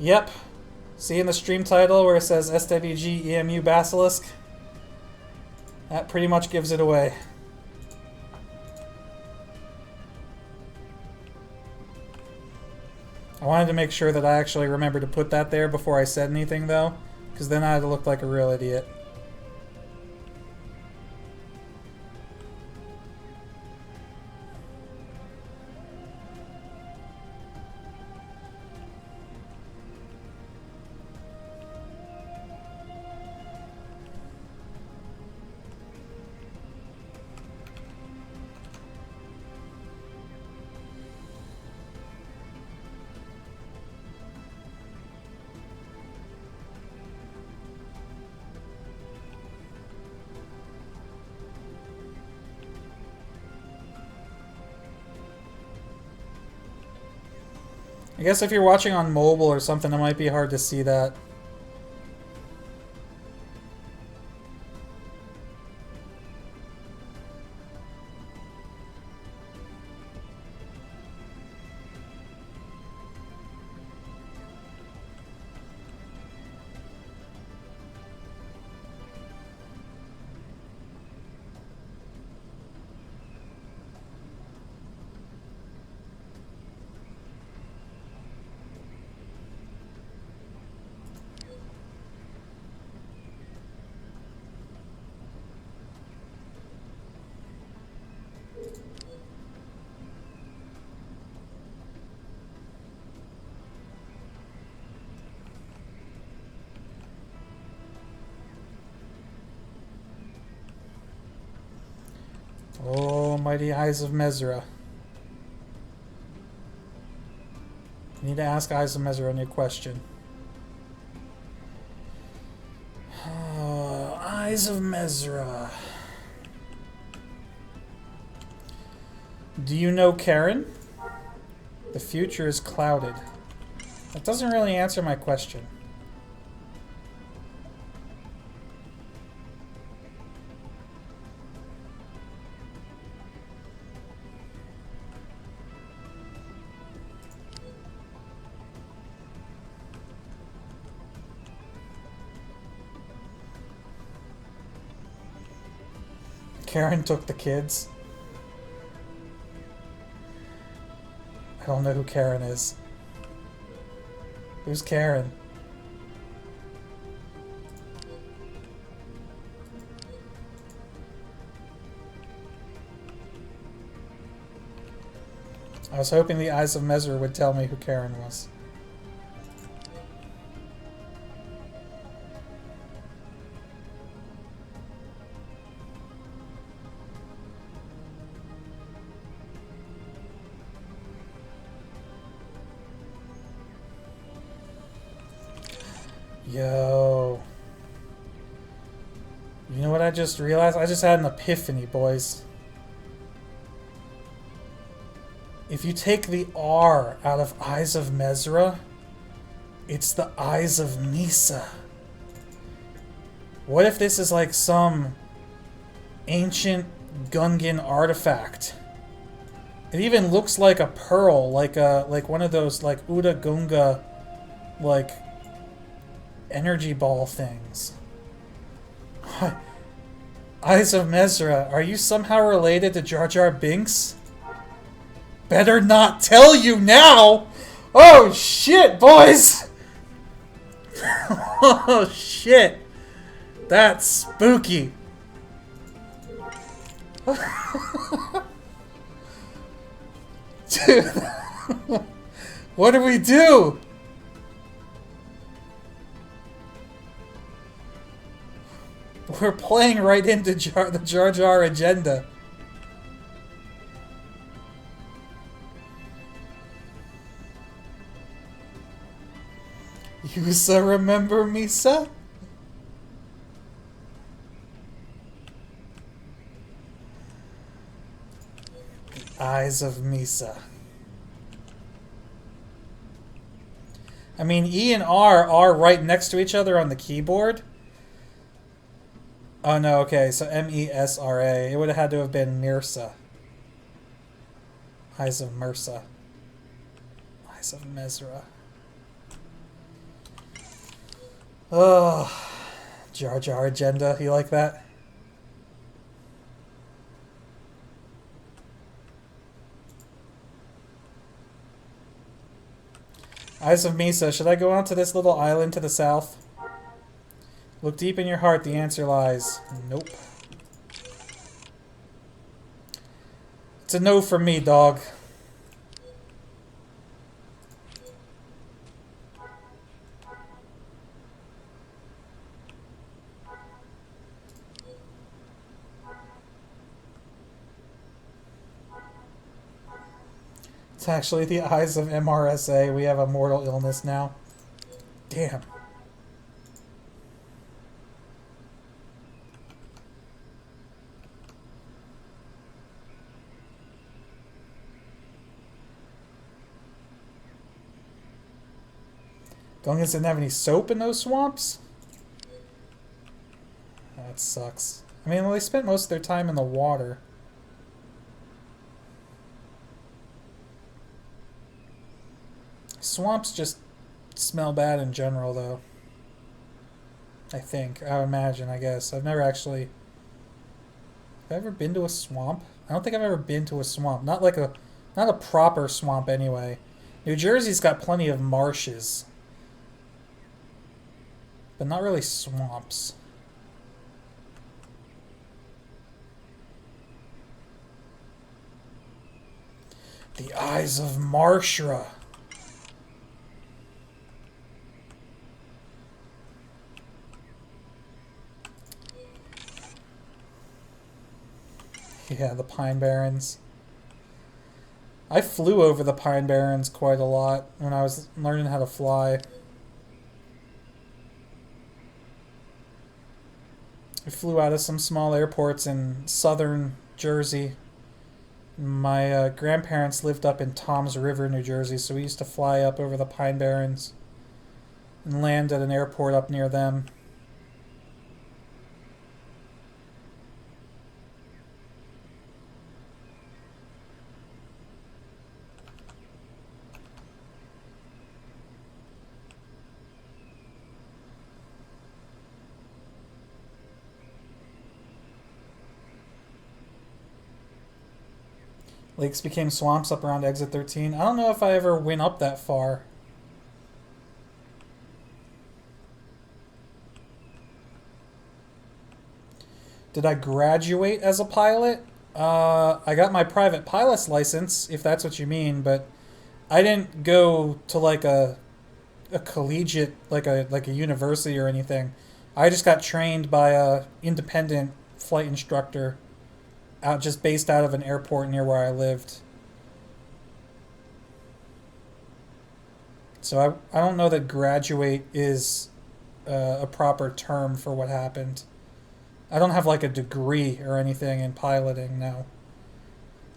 Yep. See in the stream title where it says SWG EMU Basilisk? That pretty much gives it away. I wanted to make sure that I actually remembered to put that there before I said anything though, because then I'd look like a real idiot. I guess if you're watching on mobile or something, it might be hard to see that. Oh, mighty eyes of Mezra. You need to ask Eyes of Mezra a new question. Oh, Eyes of Mezra. Do you know Karen? The future is clouded. That doesn't really answer my question. Karen took the kids. I don't know who Karen is. Who's Karen? I was hoping the Eyes of Mezra would tell me who Karen was. Yo. You know what I just realized? I just had an epiphany, boys. If you take the R out of Eyes of Mezra, it's the Eyes of Misa. What if this is like some ancient Gungan artifact It even looks like a pearl, like one of those like Uda Gunga, like energy ball things. Eyes of Mesra, are you somehow related to Jar Jar Binks? Better not tell you now! Oh shit, boys! Oh shit! That's spooky. Dude, what do we do? We're playing right into the Jar Jar agenda. Yusa, remember Misa? The eyes of Misa. I mean, E and R are right next to each other on the keyboard. Oh no, okay, so M-E-S-R-A. It would have had to have been Mirsa. Eyes of Mirsa. Eyes of Mesra. Oh, Jar Jar agenda. You like that? Eyes of Misa. Should I go out to this little island to the south? Look deep in your heart. The answer lies. Nope. It's a no from me, dog. It's actually the eyes of MRSA. We have a mortal illness now. Damn. Gungans didn't have any soap in those swamps? That sucks. I mean, well, they spent most of their time in the water. Swamps just smell bad in general, though. I think. I would imagine, I guess. I've never actually... Have I ever been to a swamp? I don't think I've ever been to a swamp. Not like a... Not a proper swamp, anyway. New Jersey's got plenty of marshes. But not really swamps. The eyes of Marshra. Yeah, the Pine Barrens. I flew over the Pine Barrens quite a lot when I was learning how to fly. I flew out of some small airports in southern Jersey. My grandparents lived up in Toms River, New Jersey, so we used to fly up over the Pine Barrens and land at an airport up near them. Lakes became swamps up around exit 13. I don't know if I ever went up that far. Did I graduate as a pilot? I got my private pilot's license, if that's what you mean, but I didn't go to like a collegiate, like a university or anything. I just got trained by a independent flight instructor just based out of an airport near where I lived. So I don't know that graduate is a proper term for what happened. I don't have like a degree or anything in piloting, no.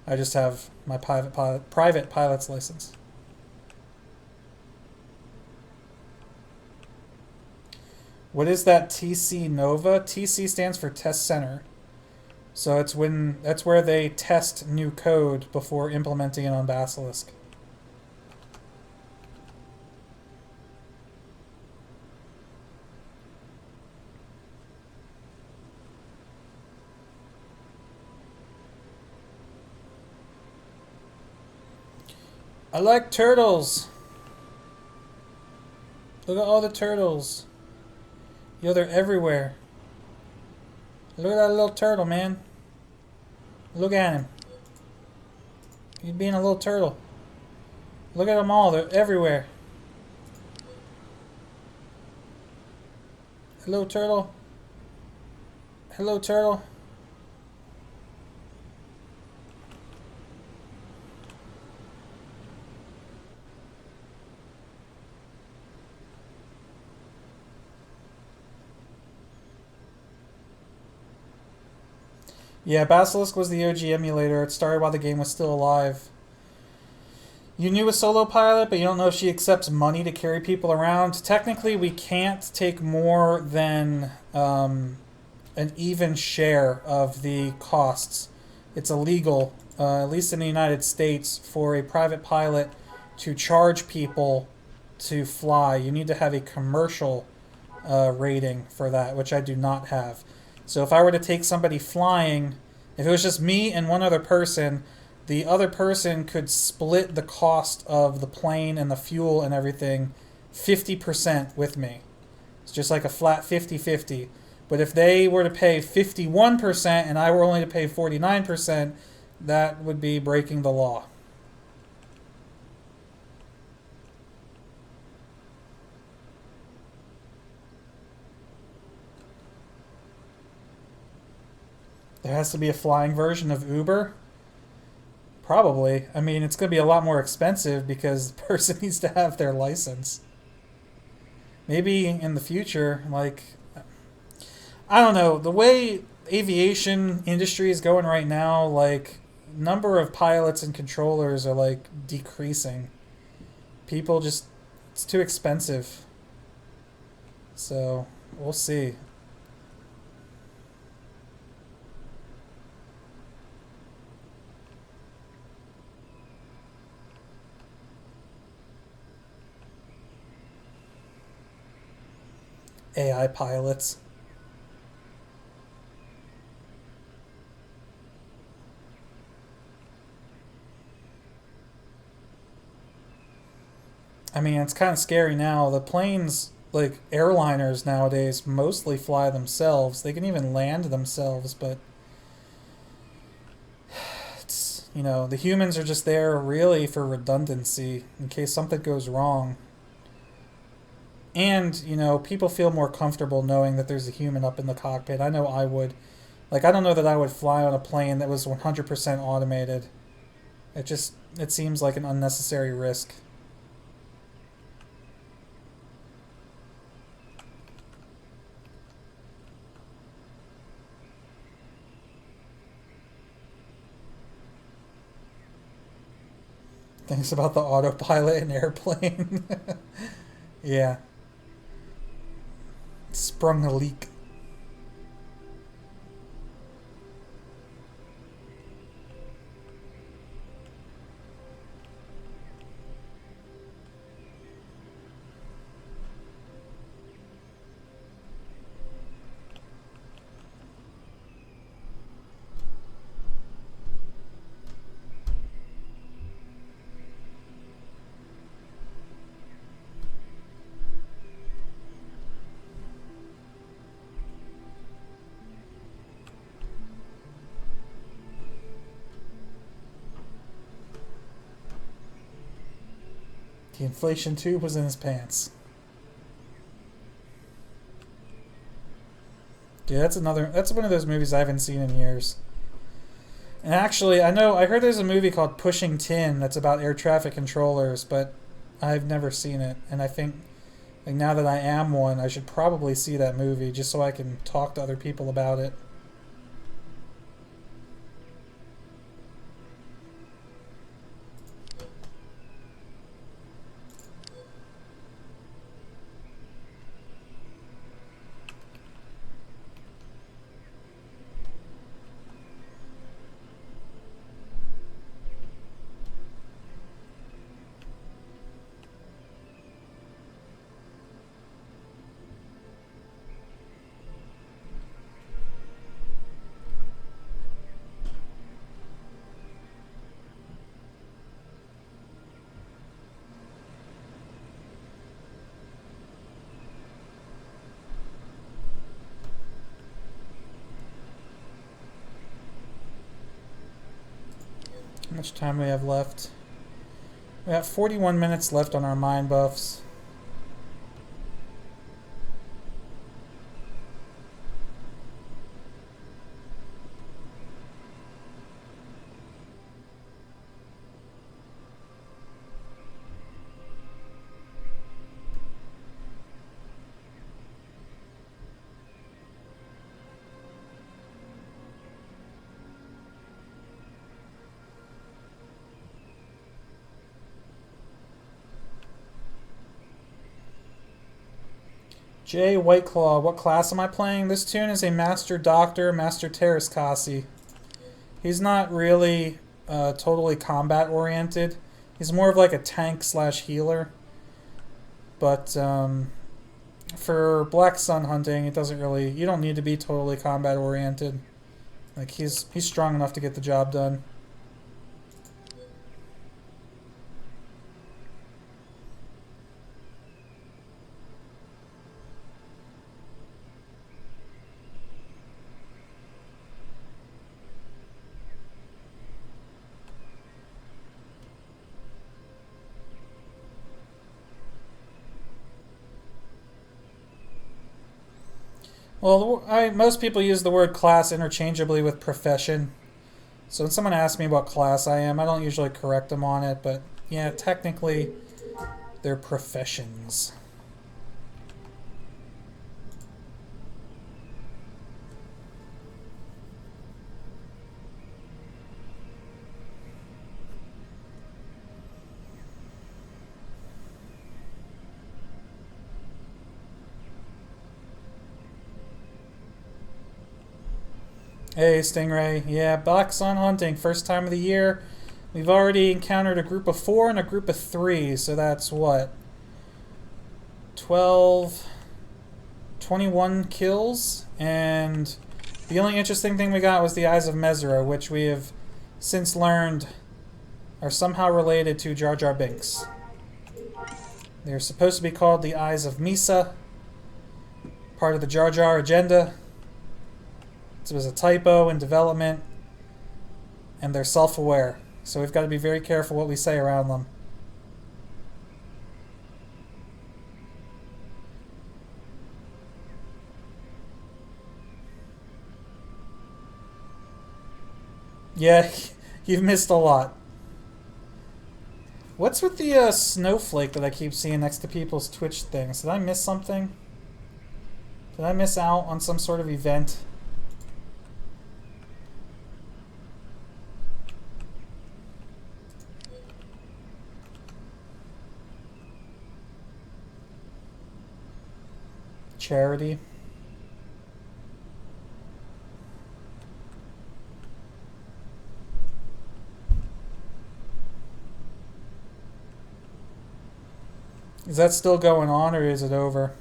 I just have my private pilot's license. What is that TC Nova? TC stands for Test Center. So that's where they test new code before implementing it on Basilisk. I like turtles. Look at all the turtles. Yo, they're everywhere. Look at that little turtle, man. Look at him. He's being a little turtle. Look at them all. They're everywhere. Hello, turtle. Hello, turtle. Yeah, Basilisk was the OG emulator. It started while the game was still alive. You knew a solo pilot, but you don't know if she accepts money to carry people around. Technically, we can't take more than an even share of the costs. It's illegal, at least in the United States, for a private pilot to charge people to fly. You need to have a commercial rating for that, which I do not have. So if I were to take somebody flying, if it was just me and one other person, the other person could split the cost of the plane and the fuel and everything 50% with me. It's just like a flat 50-50. But if they were to pay 51% and I were only to pay 49%, that would be breaking the law. There has to be a flying version of Uber? Probably. I mean, it's going to be a lot more expensive because the person needs to have their license. Maybe in the future, like, I don't know, the way aviation industry is going right now, like, number of pilots and controllers are, like, decreasing. People just, it's too expensive. So, we'll see. AI pilots. I mean, it's kind of scary now. The planes, like airliners nowadays, mostly fly themselves. They can even land themselves, but it's, the humans are just there really for redundancy in case something goes wrong. And, people feel more comfortable knowing that there's a human up in the cockpit. I know I would. Like, I don't know that I would fly on a plane that was 100% automated. It seems like an unnecessary risk. Things about the autopilot in airplane. Yeah. Sprung a leak. The inflation tube was in his pants. Dude, that's one of those movies I haven't seen in years. And actually, I heard there's a movie called Pushing Tin that's about air traffic controllers, but I've never seen it. And I think, like, now that I am one, I should probably see that movie just so I can talk to other people about it. much time do we have left? We got 41 minutes left on our mind buffs. Jay Whiteclaw, what class am I playing? This tune is a Master Doctor, Master Terraskasi. He's not really totally combat oriented. He's more of like a tank slash healer. But for Black Sun hunting, it doesn't really, you don't need to be totally combat oriented. Like he's strong enough to get the job done. Well, most people use the word class interchangeably with profession. So when someone asks me what class I am, I don't usually correct them on it, but yeah, technically they're professions. Hey, Stingray. Yeah, Black Sun hunting, first time of the year. We've already encountered a group of 4 and a group of 3, so that's what? 12, 21 kills, and the only interesting thing we got was the Eyes of Mezra, which we have since learned are somehow related to Jar Jar Binks. They're supposed to be called the Eyes of Misa, part of the Jar Jar agenda. It was a typo in development, and they're self-aware. So we've got to be very careful what we say around them. Yeah, you've missed a lot. What's with the snowflake that I keep seeing next to people's Twitch things? Did I miss something? Did I miss out on some sort of event? Charity. Is that still going on or is it over?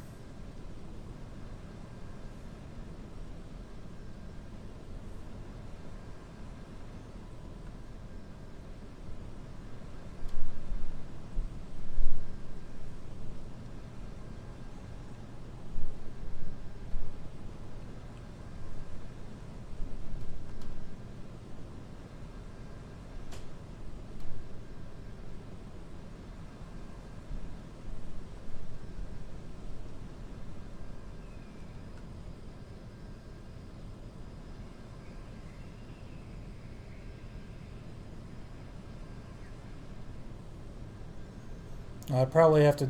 I probably have to...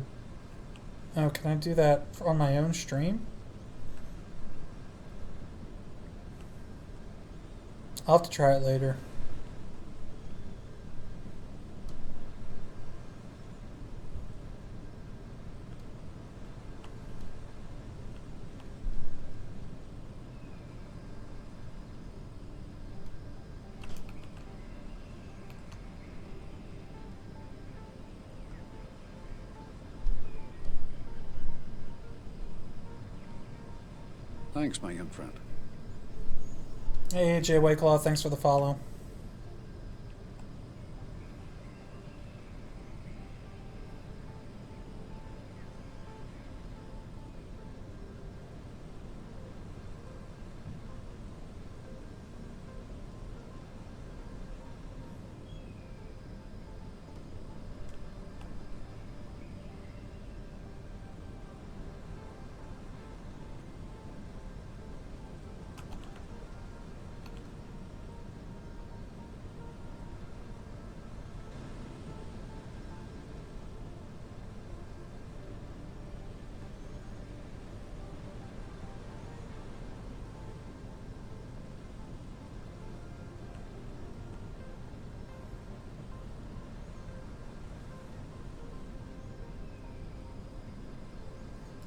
Oh, can I do that on my own stream? I'll have to try it later. Thanks, my young friend. Hey, Jay Whiteclaw, thanks for the follow.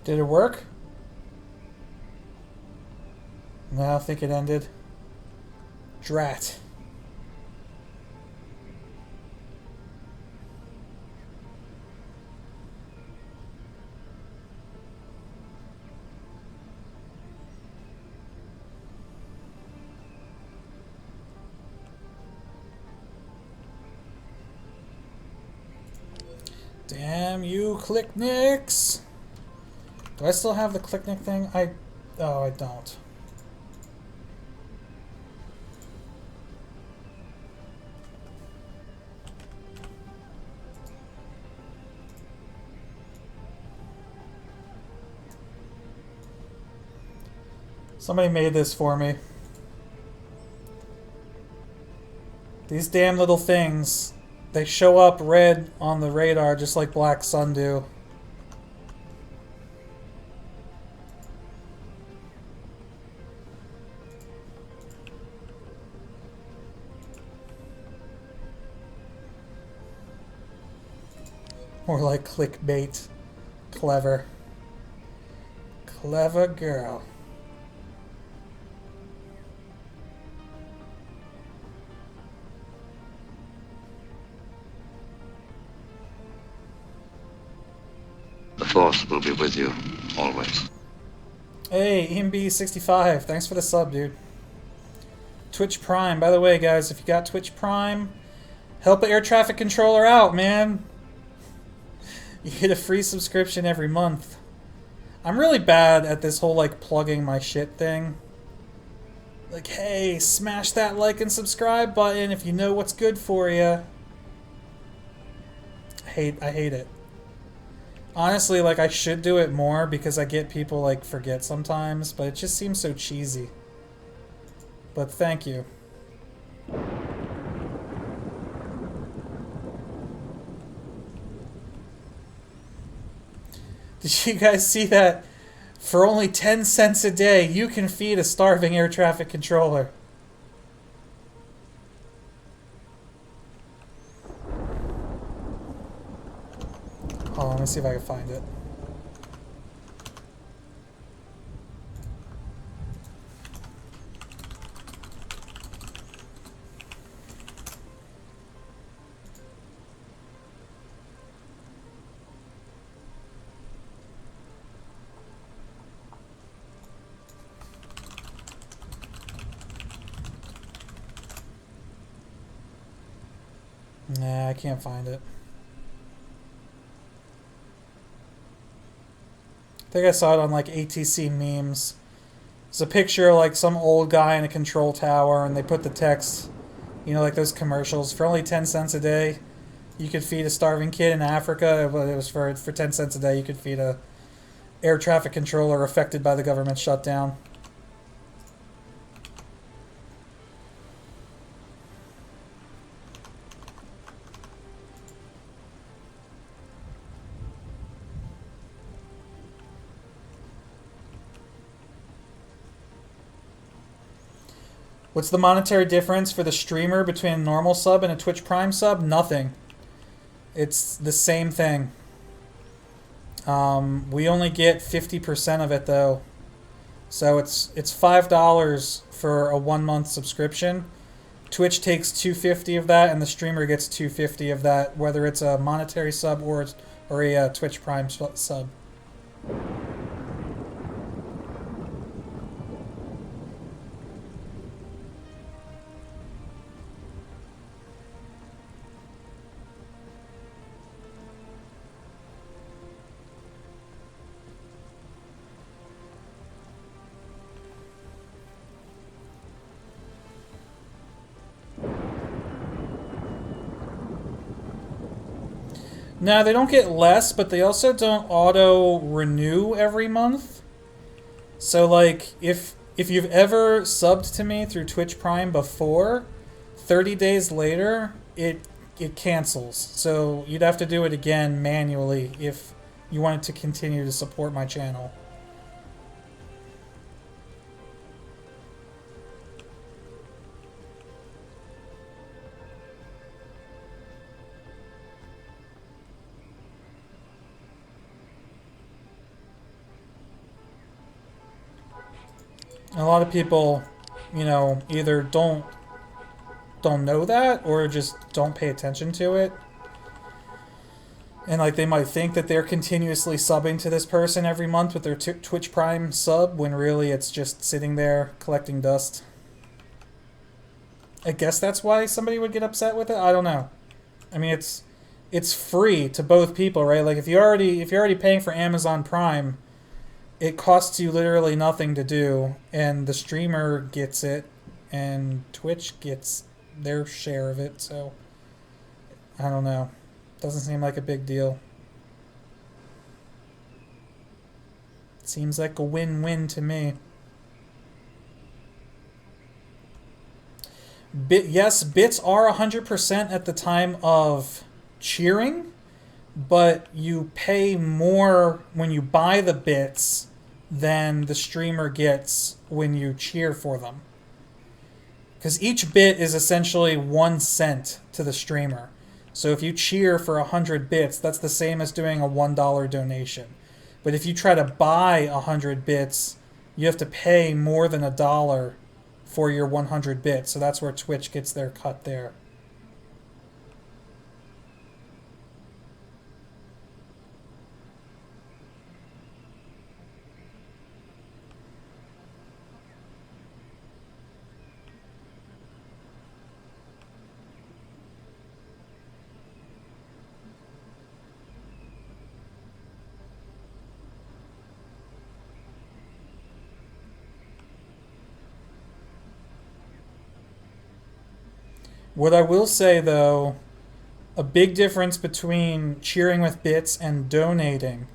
Did it work? No, I think it ended. Drat. Damn you, Clicknicks! Do I still have the Clicknick thing? Oh, I don't. Somebody made this for me. These damn little things, they show up red on the radar just like black sun do. More like clickbait. Clever. Clever girl. The Force will be with you, always. Hey, EMB65, thanks for the sub, dude. Twitch Prime, by the way, guys, if you got Twitch Prime, help an air traffic controller out, man. You get a free subscription every month. I'm really bad at this whole, like, plugging my shit thing. Like, hey, smash that like and subscribe button if you know what's good for you. I hate it. Honestly, like, I should do it more because I get people, like, forget sometimes, but it just seems so cheesy. But thank you. Did you guys see that? For only 10 cents a day, you can feed a starving air traffic controller. Hold on, let me see if I can find it. Nah, I can't find it. I think I saw it on like ATC memes. It's a picture of like some old guy in a control tower and they put the text, you know, like those commercials. For only 10 cents a day, you could feed a starving kid in Africa. It was for 10 cents a day, you could feed a air traffic controller affected by the government shutdown. What's the monetary difference for the streamer between a normal sub and a Twitch Prime sub? Nothing. It's the same thing. We only get 50% of it though. So it's $5 for a 1-month subscription. Twitch takes $2.50 of that and the streamer gets $2.50 of that, whether it's a monetary sub or a Twitch Prime sub. No, they don't get less, but they also don't auto-renew every month. So, like, if you've ever subbed to me through Twitch Prime before, 30 days later, it cancels. So you'd have to do it again manually if you wanted to continue to support my channel. A lot of people, you know, either don't know that or just don't pay attention to it. And like they might think that they're continuously subbing to this person every month with their Twitch Prime sub when really it's just sitting there collecting dust. I guess that's why somebody would get upset with it. I don't know. I mean, it's free to both people, right? Like if you're already paying for Amazon Prime, it costs you literally nothing to do, and the streamer gets it, and Twitch gets their share of it. So I don't know. Doesn't seem like a big deal. Seems like a win-win to me. Yes, bits are 100% at the time of cheering, but you pay more when you buy the bits than the streamer gets when you cheer for them. Because each bit is essentially 1 cent to the streamer. So if you cheer for 100 bits, that's the same as doing a $1 donation. But if you try to buy 100 bits, you have to pay more than $1 for your 100 bits. So that's where Twitch gets their cut there. What I will say, though, a big difference between cheering with bits and donating.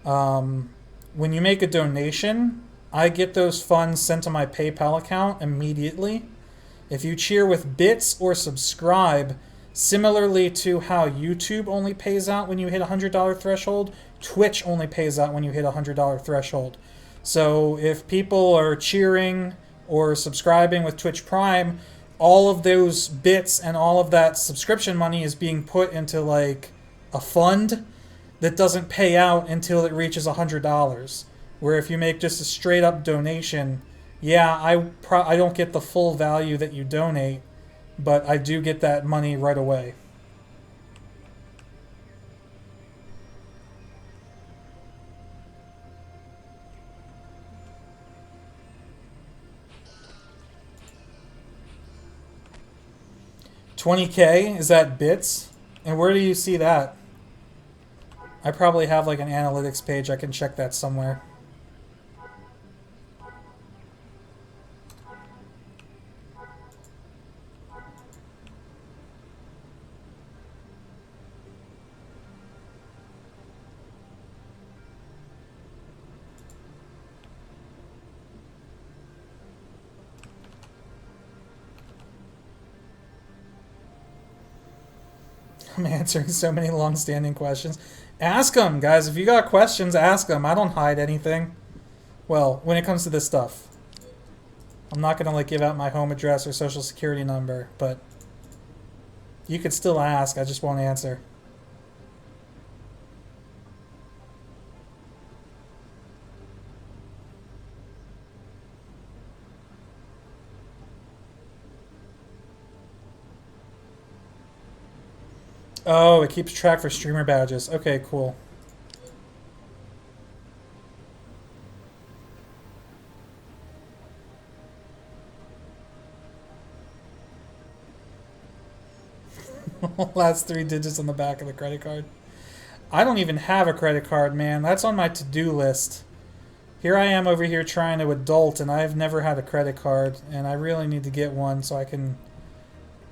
When you make a donation, I get those funds sent to my PayPal account immediately. If you cheer with bits or subscribe, similarly to how YouTube only pays out when you hit a $100 threshold, Twitch only pays out when you hit a $100 threshold. So if people are cheering or subscribing with Twitch Prime, all of those bits and all of that subscription money is being put into like a fund that doesn't pay out until it reaches $100. Where if you make just a straight up donation, yeah, I don't get the full value that you donate, but I do get that money right away. $20K, is that bits? And where do you see that? I probably have like an analytics page. I can check that somewhere. I'm answering so many long-standing questions. Ask them, guys. If you got questions, ask them. I don't hide anything. Well, when it comes to this stuff. I'm not going to like give out my home address or social security number, but you could still ask. I just won't answer. Oh, it keeps track for streamer badges. Okay, cool. Last 3 digits on the back of the credit card. I don't even have a credit card, man. That's on my to-do list. Here I am over here trying to adult, and I've never had a credit card, and I really need to get one so I can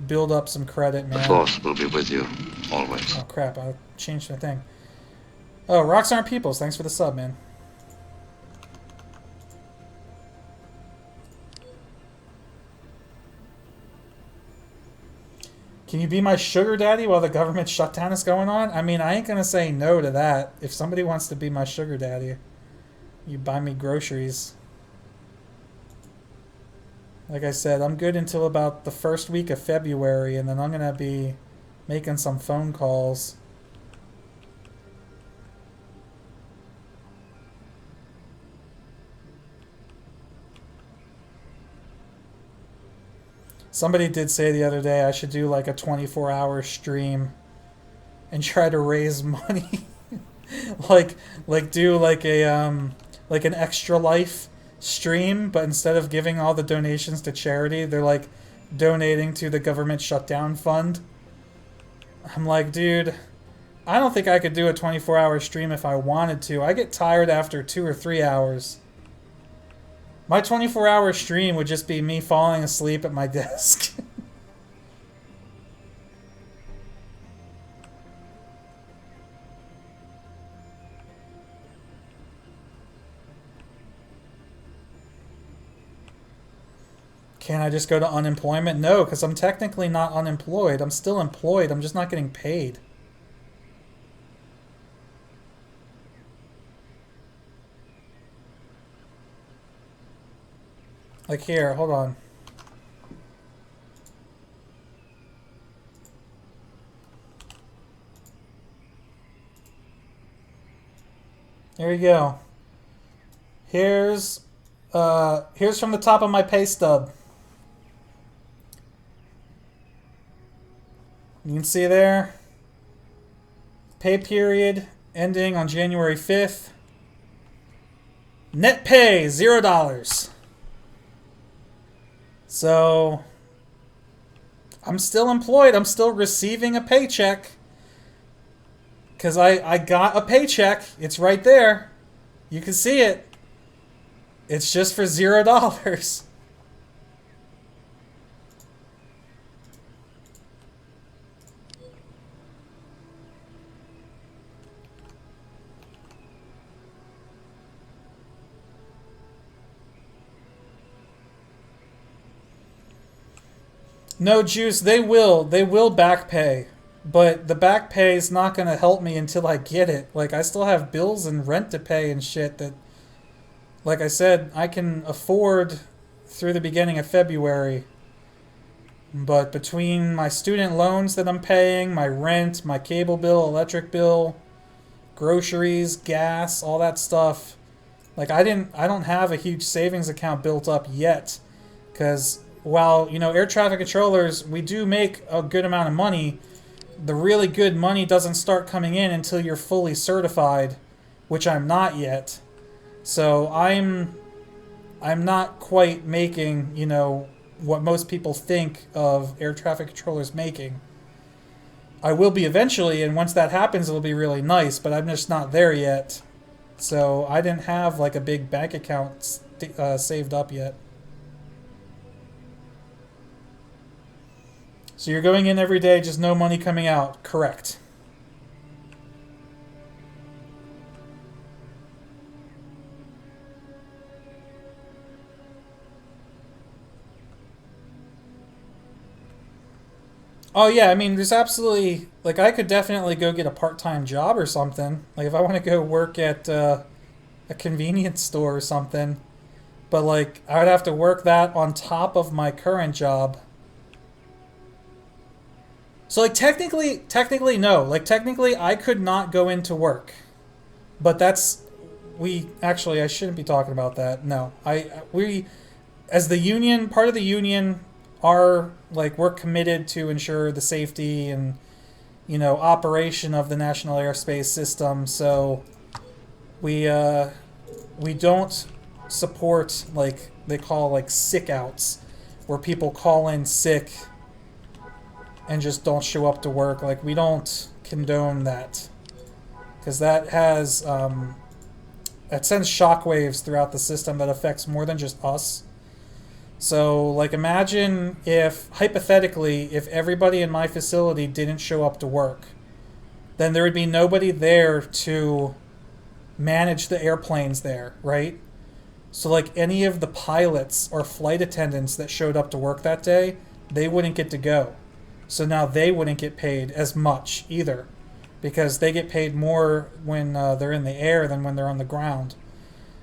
build up some credit, man. The Force will be with you, always. Oh, crap. I changed my thing. Oh, Rocks Aren't Peoples. Thanks for the sub, man. Can you be my sugar daddy while the government shutdown is going on? I mean, I ain't going to say no to that. If somebody wants to be my sugar daddy, you buy me groceries. Like I said, I'm good until about the first week of February, and then I'm going to be making some phone calls. Somebody did say the other day I should do like a 24-hour stream and try to raise money. like do like a like an extra life stream, but instead of giving all the donations to charity, they're like donating to the government shutdown fund. I'm like, dude, I don't think I could do a 24-hour stream if I wanted to. I get tired after 2 or 3 hours. My 24-hour stream would just be me falling asleep at my desk. Can I just go to unemployment? No, because I'm technically not unemployed. I'm still employed. I'm just not getting paid. Like here, hold on. There you go. Here's from the top of my pay stub. You can see there. Pay period ending on January 5th. Net pay $0. So I'm still employed. I'm still receiving a paycheck. Because I got a paycheck. It's right there. You can see it. It's just for $0. No, Juice, they will back pay. But the back pay is not going to help me until I get it. Like, I still have bills and rent to pay and shit that, like I said, I can afford through the beginning of February. But between my student loans that I'm paying, my rent, my cable bill, electric bill, groceries, gas, all that stuff, like I don't have a huge savings account built up yet. Because while, you know, air traffic controllers, we do make a good amount of money, the really good money doesn't start coming in until you're fully certified, which I'm not yet. So I'm not quite making, you know, what most people think of air traffic controllers making. I will be eventually, and once that happens, it'll be really nice, but I'm just not there yet. So I didn't have like a big bank account saved up yet. So you're going in every day, just no money coming out. Correct. Oh yeah, I mean, there's absolutely, like, I could definitely go get a part-time job or something. Like, if I want to go work at a convenience store or something. But, like, I would have to work that on top of my current job. So, like, technically, no. Like, technically, I could not go into work. But that's, actually, I shouldn't be talking about that. No. We, as the union, part of the union, are, like, we're committed to ensure the safety and, you know, operation of the national airspace system. So, we don't support, like, they call, like, sick outs, where people call in sick and just don't show up to work. Like, we don't condone that. Because that has, that sends shockwaves throughout the system that affects more than just us. So, like, imagine if, hypothetically, if everybody in my facility didn't show up to work, then there would be nobody there to manage the airplanes there, right? So, like, any of the pilots or flight attendants that showed up to work that day, they wouldn't get to go. So now they wouldn't get paid as much either, because they get paid more when they're in the air than when they're on the ground.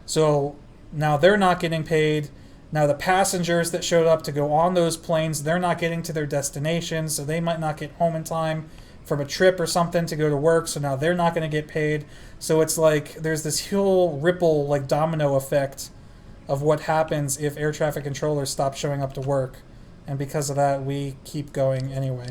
So now they're not getting paid. Now the passengers that showed up to go on those planes, they're not getting to their destination, so they might not get home in time from a trip or something to go to work, so now they're not going to get paid. So it's like there's this whole ripple, like, domino effect of what happens if air traffic controllers stop showing up to work. and because of that, we keep going anyway.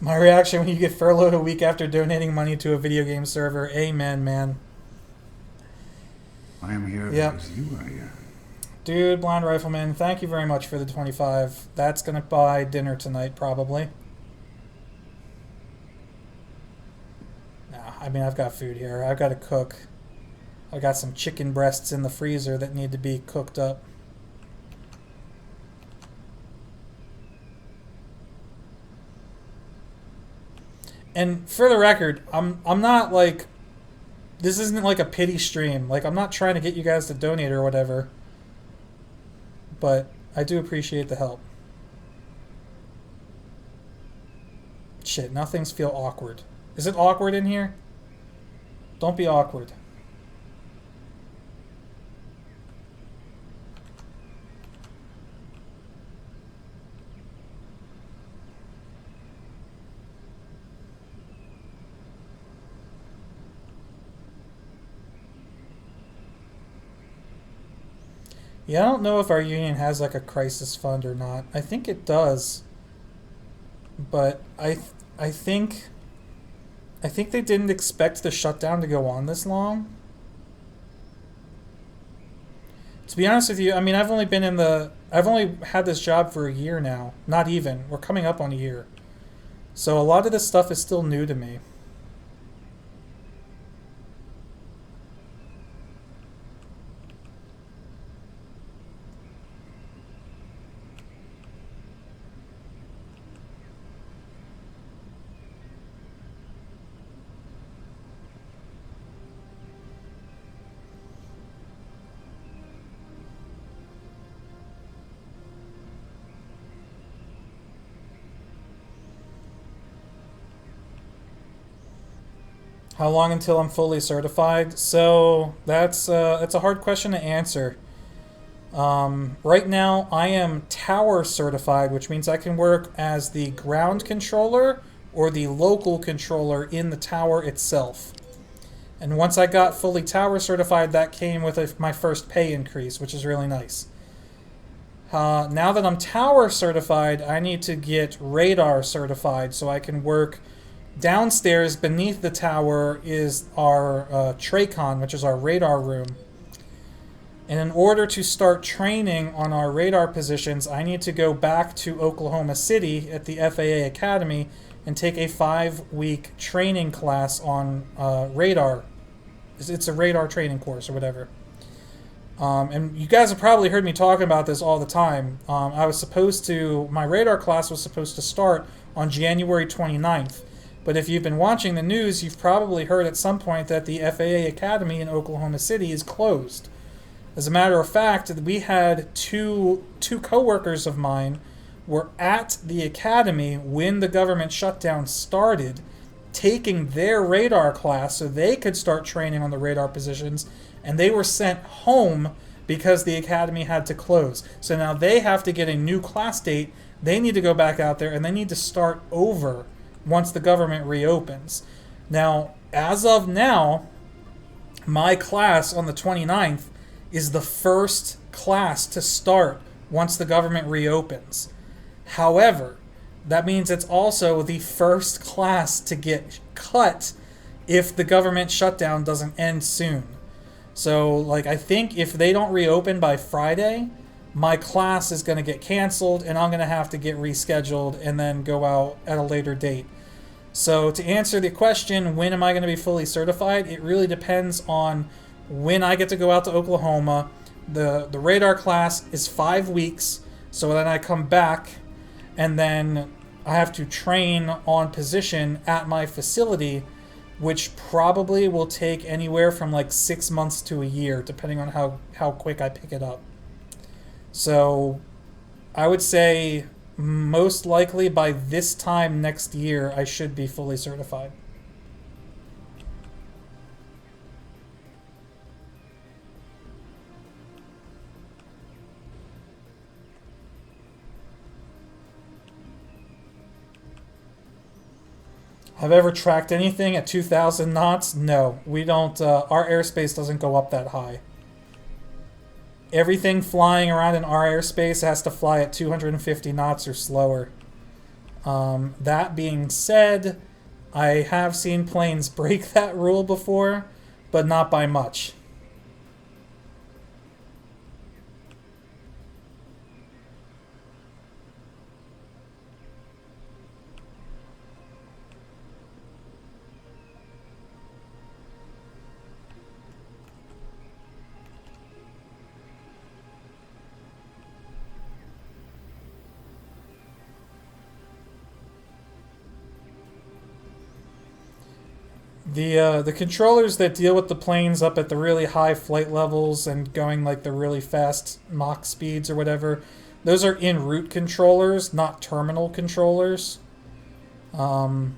My reaction when you get furloughed a week after donating money to a video game server. Amen, man. I am here Yep. because you are here. Dude, Blind Rifleman, thank you very much for the 25. That's going to buy dinner tonight, probably. Nah, I mean, I've got food here. I've got to cook. I've got some chicken breasts in the freezer that need to be cooked up. And for the record, I'm not like, this isn't like a pity stream. Like, I'm not trying to get you guys to donate or whatever. But I do appreciate the help. Shit, now things feel awkward. Is it awkward in here? Don't be awkward. Yeah, I don't know if our union has like a crisis fund or not. I think it does. But I think they didn't expect the shutdown to go on this long. To be honest with you, I mean, I've only had this job for a year now. Not even. We're coming up on a year. So a lot of this stuff is still new to me. How long until I'm fully certified? So that's a hard question to answer. Right now, I am tower certified, which means I can work as the ground controller or the local controller in the tower itself. And once I got fully tower certified, that came with my first pay increase, which is really nice. Now that I'm tower certified, I need to get radar certified so I can work. Downstairs, beneath the tower, is our Tracon, which is our radar room. And in order to start training on our radar positions, I need to go back to Oklahoma City at the FAA Academy and take a 5-week training class on radar. It's a radar training course or whatever. And you guys have probably heard me talking about this all the time. My radar class was supposed to start on January 29th. But if you've been watching the news, you've probably heard at some point that the FAA Academy in Oklahoma City is closed. As a matter of fact, we had two coworkers of mine were at the academy when the government shutdown started, taking their radar class so they could start training on the radar positions, and they were sent home because the academy had to close. So now they have to get a new class date. They need to go back out there, and they need to start over once the government reopens. Now, as of now, my class on the 29th is the first class to start once the government reopens. However, that means it's also the first class to get cut if the government shutdown doesn't end soon. So, like, I think if they don't reopen by Friday, my class is going to get canceled and I'm going to have to get rescheduled and then go out at a later date. So to answer the question, when am I going to be fully certified? It really depends on when I get to go out to Oklahoma. The radar class is 5 weeks, so then I come back and then I have to train on position at my facility, which probably will take anywhere from like 6 months to a year, depending on how quick I pick it up. So I would say most likely by this time next year, I should be fully certified. Have I ever tracked anything at 2,000 knots? No, we don't. Our airspace doesn't go up that high. Everything flying around in our airspace has to fly at 250 knots or slower. That being said, I have seen planes break that rule before, but not by much. The controllers that deal with the planes up at the really high flight levels and going like the really fast Mach speeds or whatever, those are en route controllers, not terminal controllers. So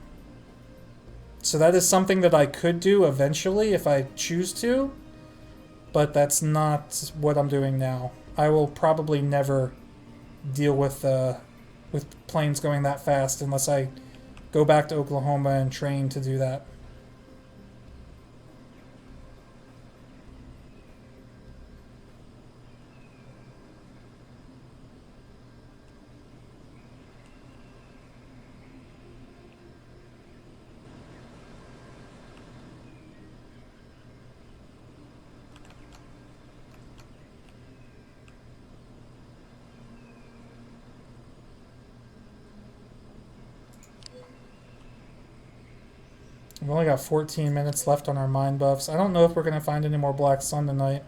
that is something that I could do eventually if I choose to, but that's not what I'm doing now. I will probably never deal with planes going that fast unless I go back to Oklahoma and train to do that. We've only got 14 minutes left on our mind buffs. I don't know if we're going to find any more Black Sun tonight.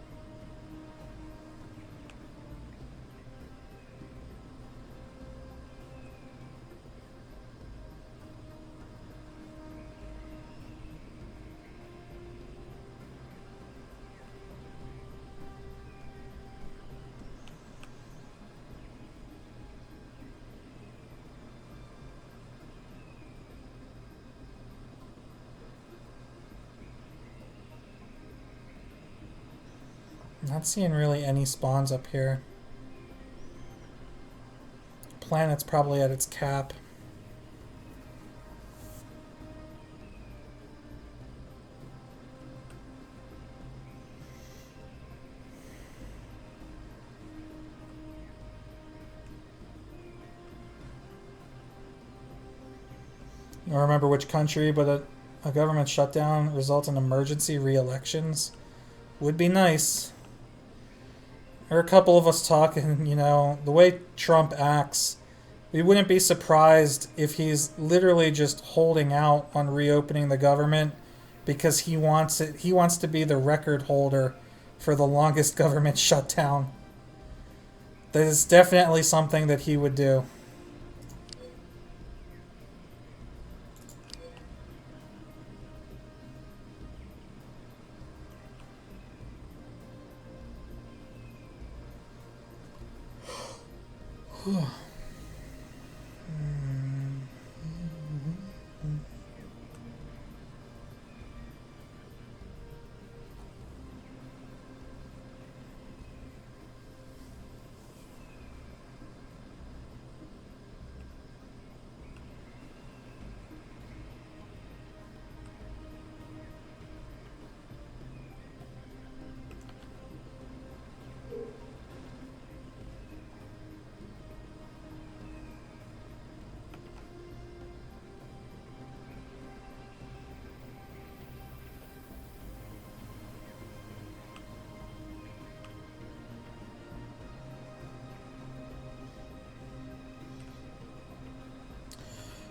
Not seeing really any spawns up here. Planet's probably at its cap. I don't remember which country, but a government shutdown results in emergency re-elections. Would be nice. There are a couple of us talking, you know, the way Trump acts, we wouldn't be surprised if he's literally just holding out on reopening the government because he wants it. He wants to be the record holder for the longest government shutdown. That is definitely something that he would do.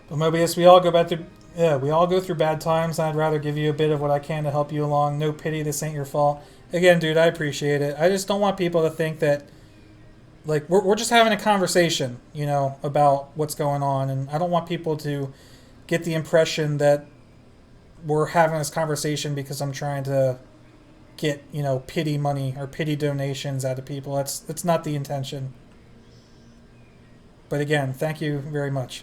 But Mobius, we all go through bad times, and I'd rather give you a bit of what I can to help you along. No pity, this ain't your fault. Again, dude, I appreciate it. I just don't want people to think that, like, we're just having a conversation, you know, about what's going on, and I don't want people to get the impression that we're having this conversation because I'm trying to get, you know, pity money or pity donations out of people. That's not the intention. But again, thank you very much.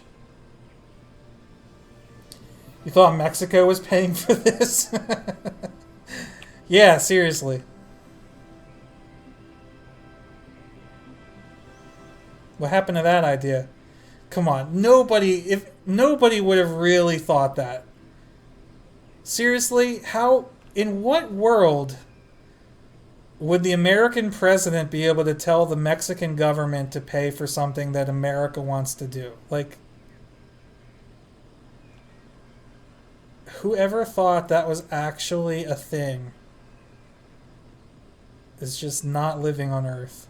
You thought Mexico was paying for this? Yeah, seriously. What happened to that idea? Come on, nobody would have really thought that. Seriously, how, in what world would the American president be able to tell the Mexican government to pay for something that America wants to do? Like, whoever thought that was actually a thing is just not living on Earth.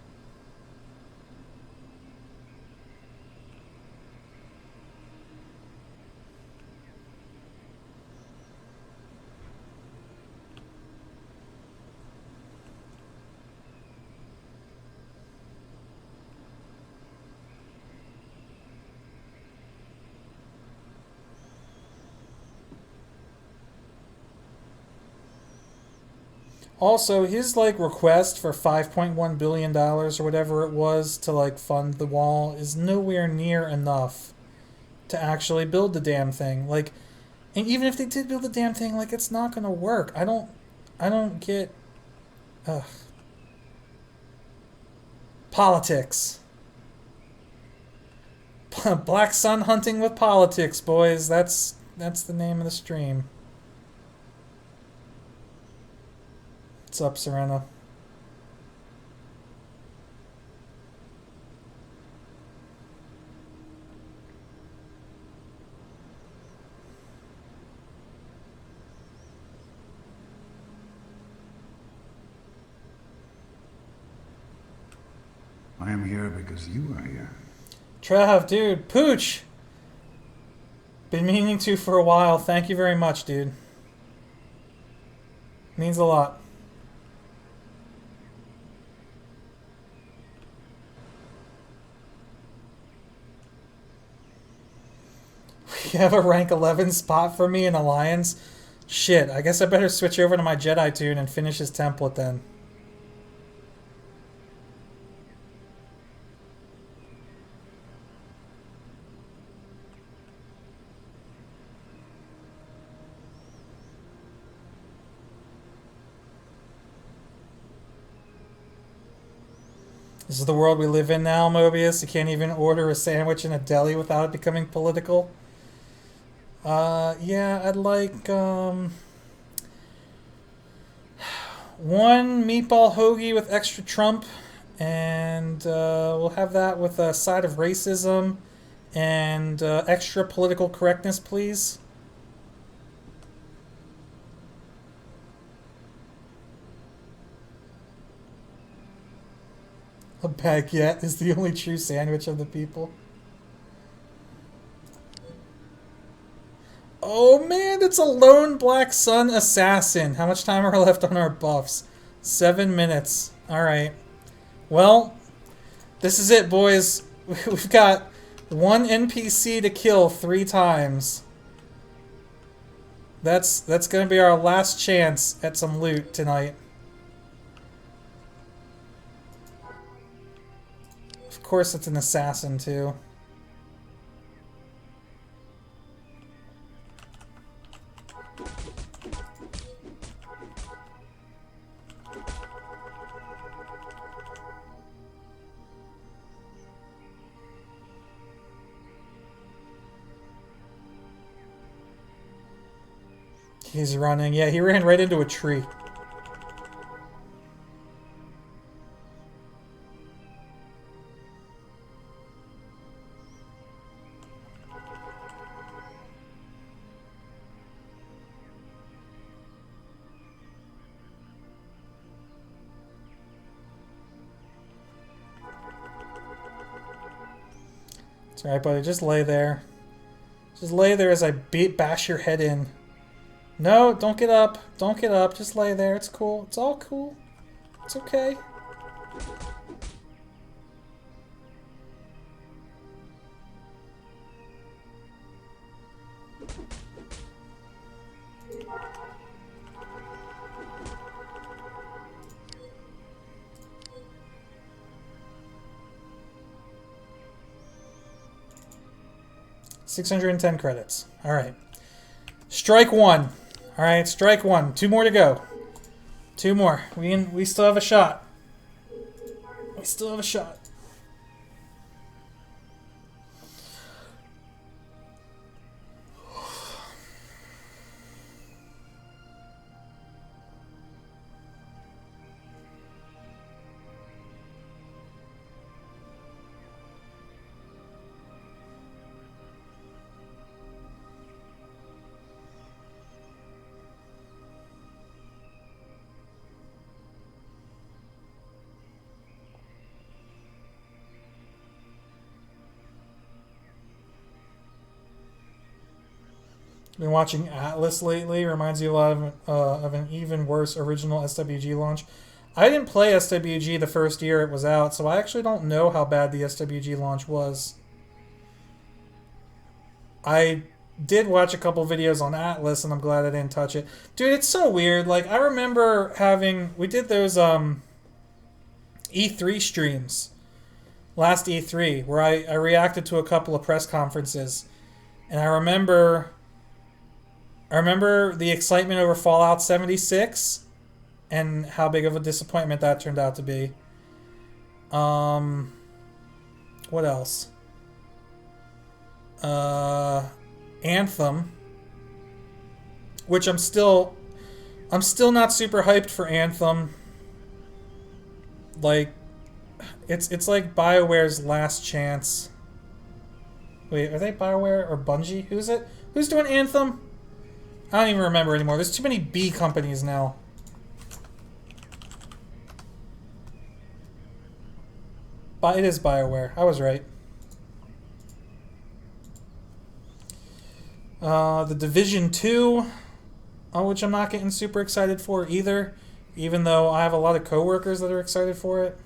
Also, his like request for $5.1 billion or whatever it was to like fund the wall is nowhere near enough to actually build the damn thing. Like, and even if they did build the damn thing, like it's not gonna work. I don't get ugh. Politics. Black Sun hunting with politics, boys. That's the name of the stream. What's up, Serena? I am here because you are here. Trav, dude, Pooch! Been meaning to for a while. Thank you very much, dude. Means a lot. You have a rank 11 spot for me in Alliance? Shit, I guess I better switch over to my Jedi tune and finish his template then. This is the world we live in now, Mobius. You can't even order a sandwich in a deli without it becoming political. Yeah, I'd like, one meatball hoagie with extra Trump, and we'll have that with a side of racism and extra political correctness, please. A baguette is the only true sandwich of the people. Oh man, it's a lone Black Sun assassin. How much time are left on our buffs? 7 minutes. Alright. Well, this is it, boys. We've got one NPC to kill 3 times. That's gonna be our last chance at some loot tonight. Of course it's an assassin, too. He's running. Yeah, he ran right into a tree. It's alright, buddy. Just lay there. Just lay there as I bash your head in. No, don't get up. Don't get up. Just lay there. It's cool. It's all cool. It's okay. $610 credits. All right. Strike 1. All right, strike 1. 2 more to go. 2 more. We still have a shot. We still have a shot. Been watching Atlas lately. Reminds you a lot of an even worse original SWG launch. I didn't play SWG the first year it was out, so I actually don't know how bad the SWG launch was. I did watch a couple videos on Atlas, and I'm glad I didn't touch it. Dude, it's so weird. Like, I remember we did those E3 streams last E3 where I reacted to a couple of press conferences, and I remember the excitement over Fallout 76 and how big of a disappointment that turned out to be. What else? Anthem, which I'm still not super hyped for Anthem. Like, it's like BioWare's last chance. Wait, are they BioWare or Bungie? Who's it? Who's doing Anthem? I don't even remember anymore. There's too many B companies now. But it is BioWare. I was right. The Division 2, which I'm not getting super excited for either, even though I have a lot of coworkers that are excited for it.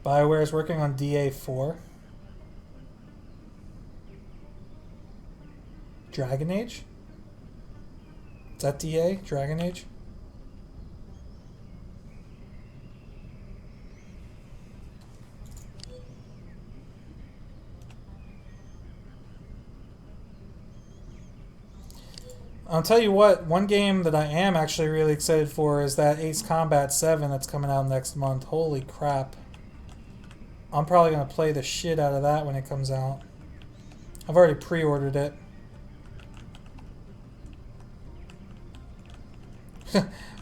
BioWare is working on DA4. Dragon Age? Is that DA? Dragon Age? I'll tell you what, one game that I am actually really excited for is that Ace Combat 7 that's coming out next month. Holy crap. I'm probably going to play the shit out of that when it comes out. I've already pre-ordered it.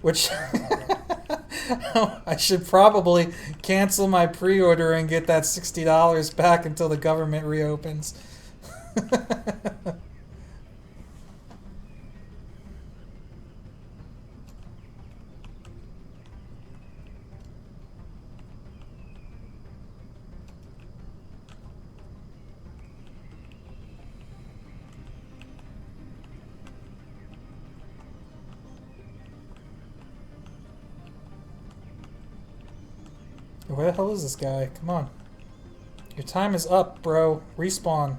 Which I should probably cancel my pre-order and get that $60 back until the government reopens. Where the hell is this guy? Come on. Your time is up, bro. Respawn.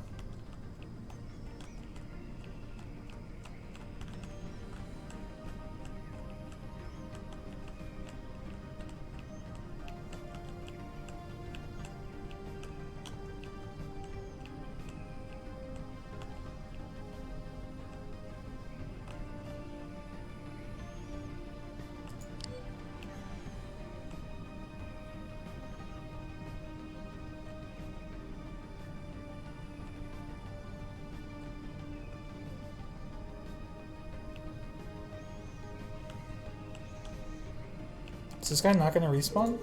Is this guy not going to respawn?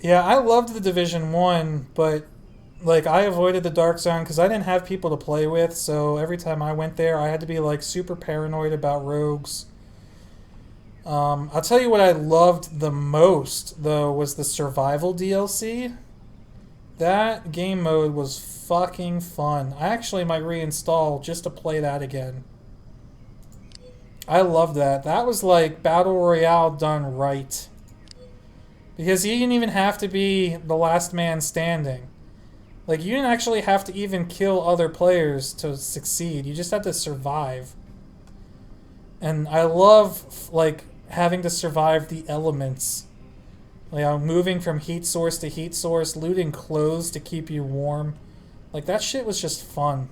Yeah, I loved the Division 1, but like, I avoided the Dark Zone because I didn't have people to play with, so every time I went there, I had to be, like, super paranoid about rogues. I'll tell you what I loved the most, though, was the Survival DLC. That game mode was fucking fun. I actually might reinstall just to play that again. I loved that. That was, like, Battle Royale done right. Because you didn't even have to be the last man standing. Like, you didn't actually have to even kill other players to succeed. You just had to survive. And I love, like, having to survive the elements. Like, moving from heat source to heat source, looting clothes to keep you warm. Like, that shit was just fun.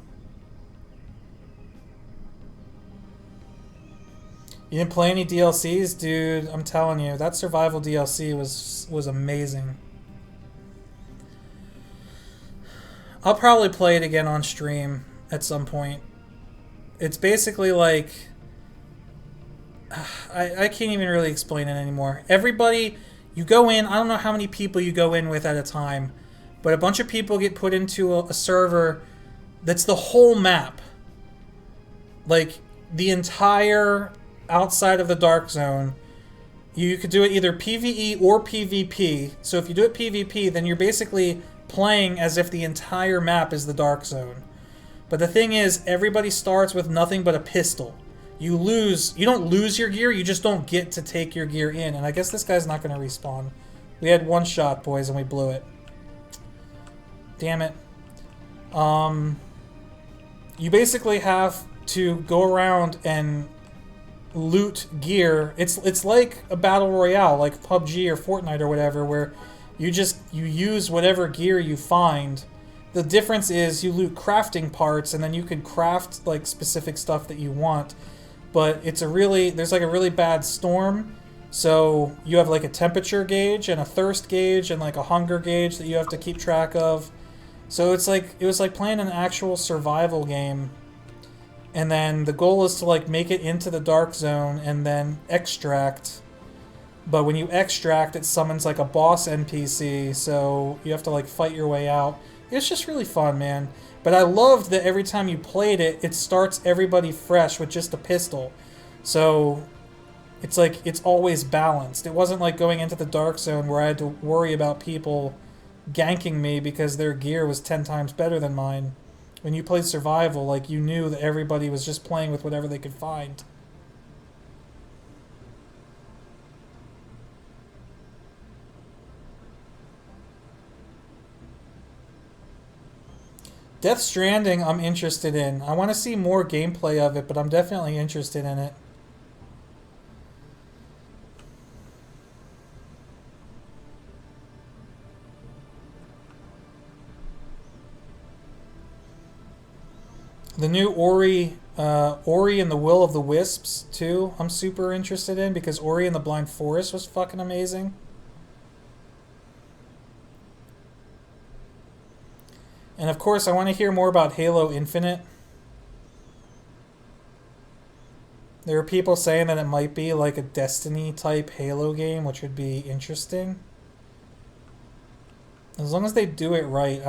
You didn't play any DLCs, dude. I'm telling you, that survival DLC was amazing. I'll probably play it again on stream at some point. It's basically like I can't even really explain it anymore. Everybody, you go in. I don't know how many people you go in with at a time, but a bunch of people get put into a server that's the whole map, like the entire outside of the dark zone. You could do it either PvE or PvP. So if you do it PvP, then you're basically playing as if the entire map is the dark zone. But the thing is, everybody starts with nothing but a pistol. You don't lose your gear, you just don't get to take your gear in. And I guess this guy's not going to respawn. We had one shot, boys, and we blew it. Damn it. You basically have to go around and loot gear. It's like a battle royale, like PUBG or Fortnite or whatever, where you use whatever gear you find. The difference is you loot crafting parts, and then you can craft like specific stuff that you want. But there's like a really bad storm, so you have like a temperature gauge and a thirst gauge and like a hunger gauge that you have to keep track of. So it was like playing an actual survival game. And then the goal is to like make it into the dark zone and then extract. But when you extract, it summons like a boss NPC, so you have to like fight your way out. It's just really fun, man. But I loved that every time you played it, it starts everybody fresh with just a pistol. So it's like it's always balanced. It wasn't like going into the dark zone where I had to worry about people ganking me because their gear was 10 times better than mine. When you played survival, like you knew that everybody was just playing with whatever they could find. Death Stranding, I'm interested in. I want to see more gameplay of it, but I'm definitely interested in it. The new Ori and the Will of the Wisps, too, I'm super interested in, because Ori and the Blind Forest was fucking amazing. And of course, I want to hear more about Halo Infinite. There are people saying that it might be like a Destiny-type Halo game, which would be interesting. As long as they do it right,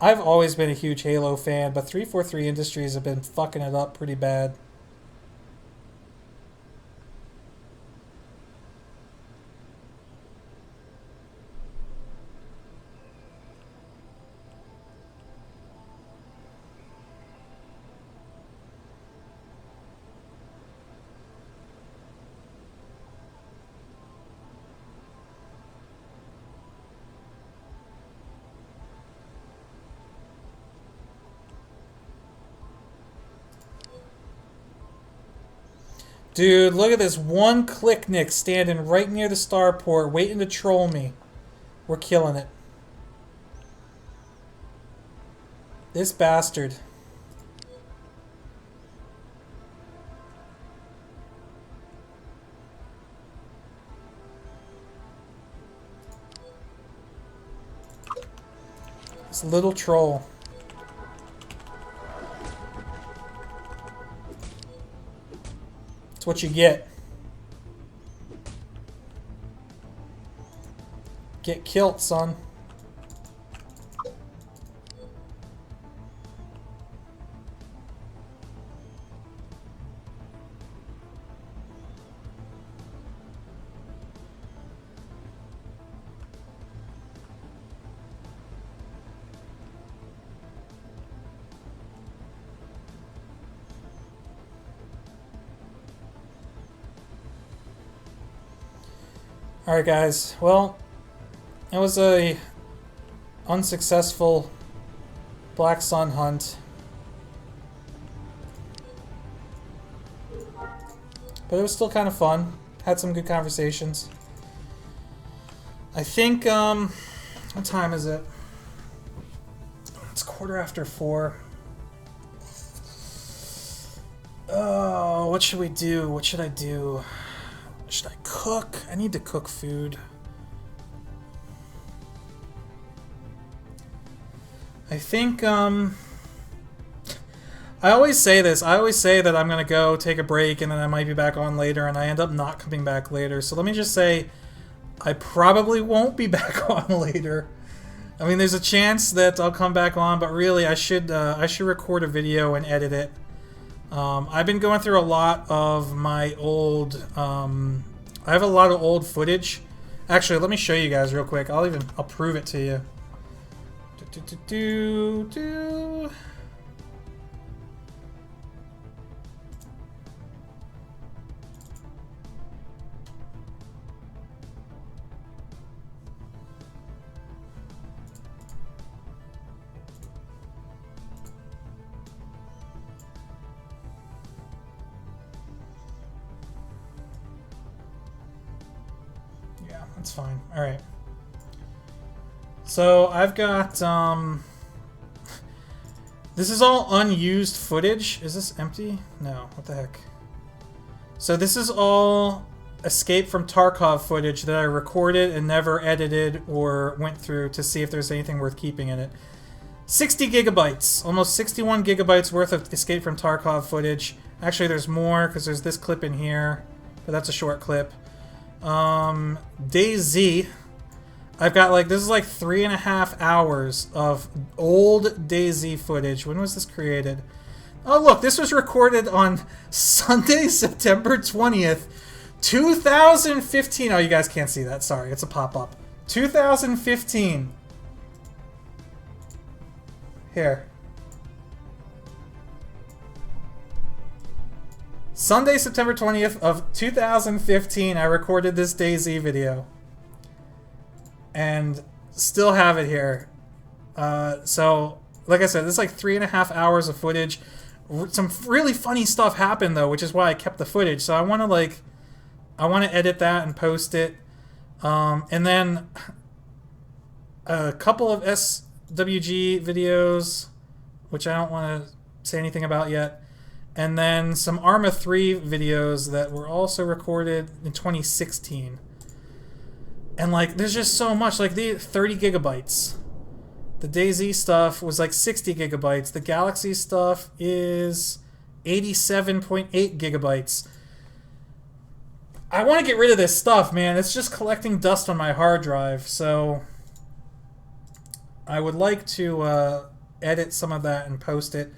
I've always been a huge Halo fan, but 343 Industries have been fucking it up pretty bad. Dude, look at this one click Nick standing right near the starport waiting to troll me. We're killing it. This bastard. This little troll. What you get. Get killed, son. Alright guys, well, it was a unsuccessful Black Sun hunt. But it was still kind of fun. Had some good conversations. I think, what time is it? It's 4:15. Oh, what should we do? What should I do? Should I cook? I need to cook food. I think, I always say this. I always say that I'm going to go take a break and then I might be back on later, and I end up not coming back later. So let me just say, I probably won't be back on later. I mean, there's a chance that I'll come back on, but really, I should record a video and edit it. I've been going through a lot of my old, I have a lot of old footage. Actually, let me show you guys real quick. I'll prove it to you. Yeah, that's fine. All right. So I've got, this is all unused footage. Is this empty? No, what the heck? So this is all Escape from Tarkov footage that I recorded and never edited or went through to see if there's anything worth keeping in it. 60 gigabytes, almost 61 gigabytes worth of Escape from Tarkov footage. Actually, there's more because there's this clip in here, but that's a short clip. DayZ. I've got like, this is like 3.5 hours of old DayZ footage. When was this created? Oh look, this was recorded on Sunday, September 20th, 2015. Oh, you guys can't see that. Sorry, it's a pop-up. 2015. Here. Sunday, September 20th of 2015, I recorded this DayZ video. And still have it here. So, like I said, this is like 3.5 hours of footage. Some really funny stuff happened though, which is why I kept the footage. So I want to edit that and post it. And then a couple of SWG videos, which I don't want to say anything about yet. And then some Arma 3 videos that were also recorded in 2016. And like, there's just so much, like the 30 gigabytes. The DayZ stuff was like 60 gigabytes. The Galaxy stuff is 87.8 gigabytes. I want to get rid of this stuff, man. It's just collecting dust on my hard drive. So I would like to edit some of that and post it.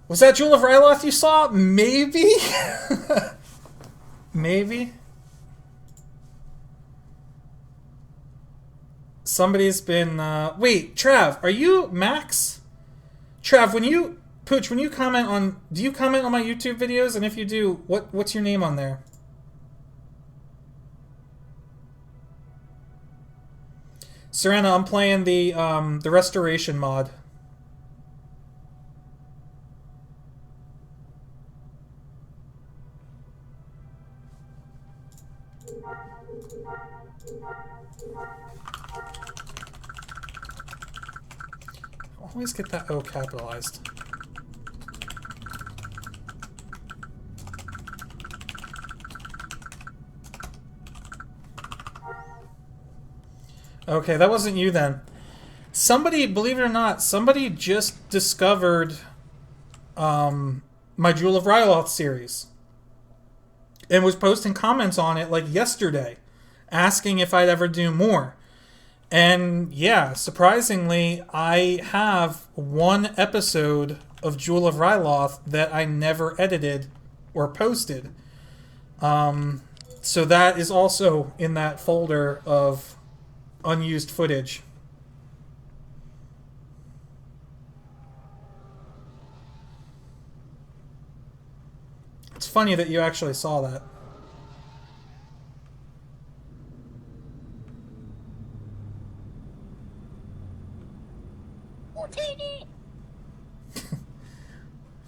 Was that Jewel of Ryloth you saw? Maybe? Maybe? Somebody's been, wait, Trav, are you Max? Trav, when you, Pooch, when you comment on, do you comment on my YouTube videos? And if you do, what's your name on there? Serena, I'm playing the restoration mod. Always get that O capitalized. Okay, that wasn't you then. Somebody, believe it or not, somebody just discovered my Jewel of Ryloth series and was posting comments on it like yesterday, asking if I'd ever do more. And yeah, surprisingly, I have one episode of Jewel of Ryloth that I never edited or posted. So that is also in that folder of unused footage. It's funny that you actually saw that.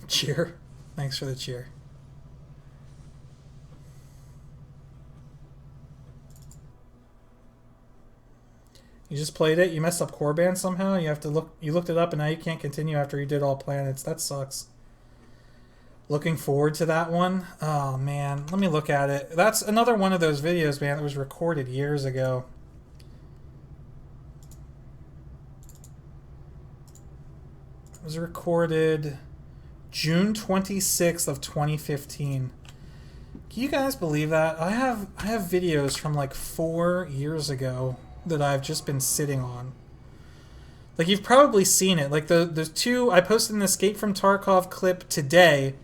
Cheer. Thanks for the cheer. You just played it? You messed up core band somehow? You have to look. You looked it up and now you can't continue after you did all planets. That sucks. Looking forward to that one. Oh man, let me look at it. That's another one of those videos, man, that was recorded years ago. It was recorded June 26th of 2015. Can you guys believe that? I have videos from like 4 years ago that I've just been sitting on. Like, you've probably seen it. Like, the two... I posted an Escape from Tarkov clip today,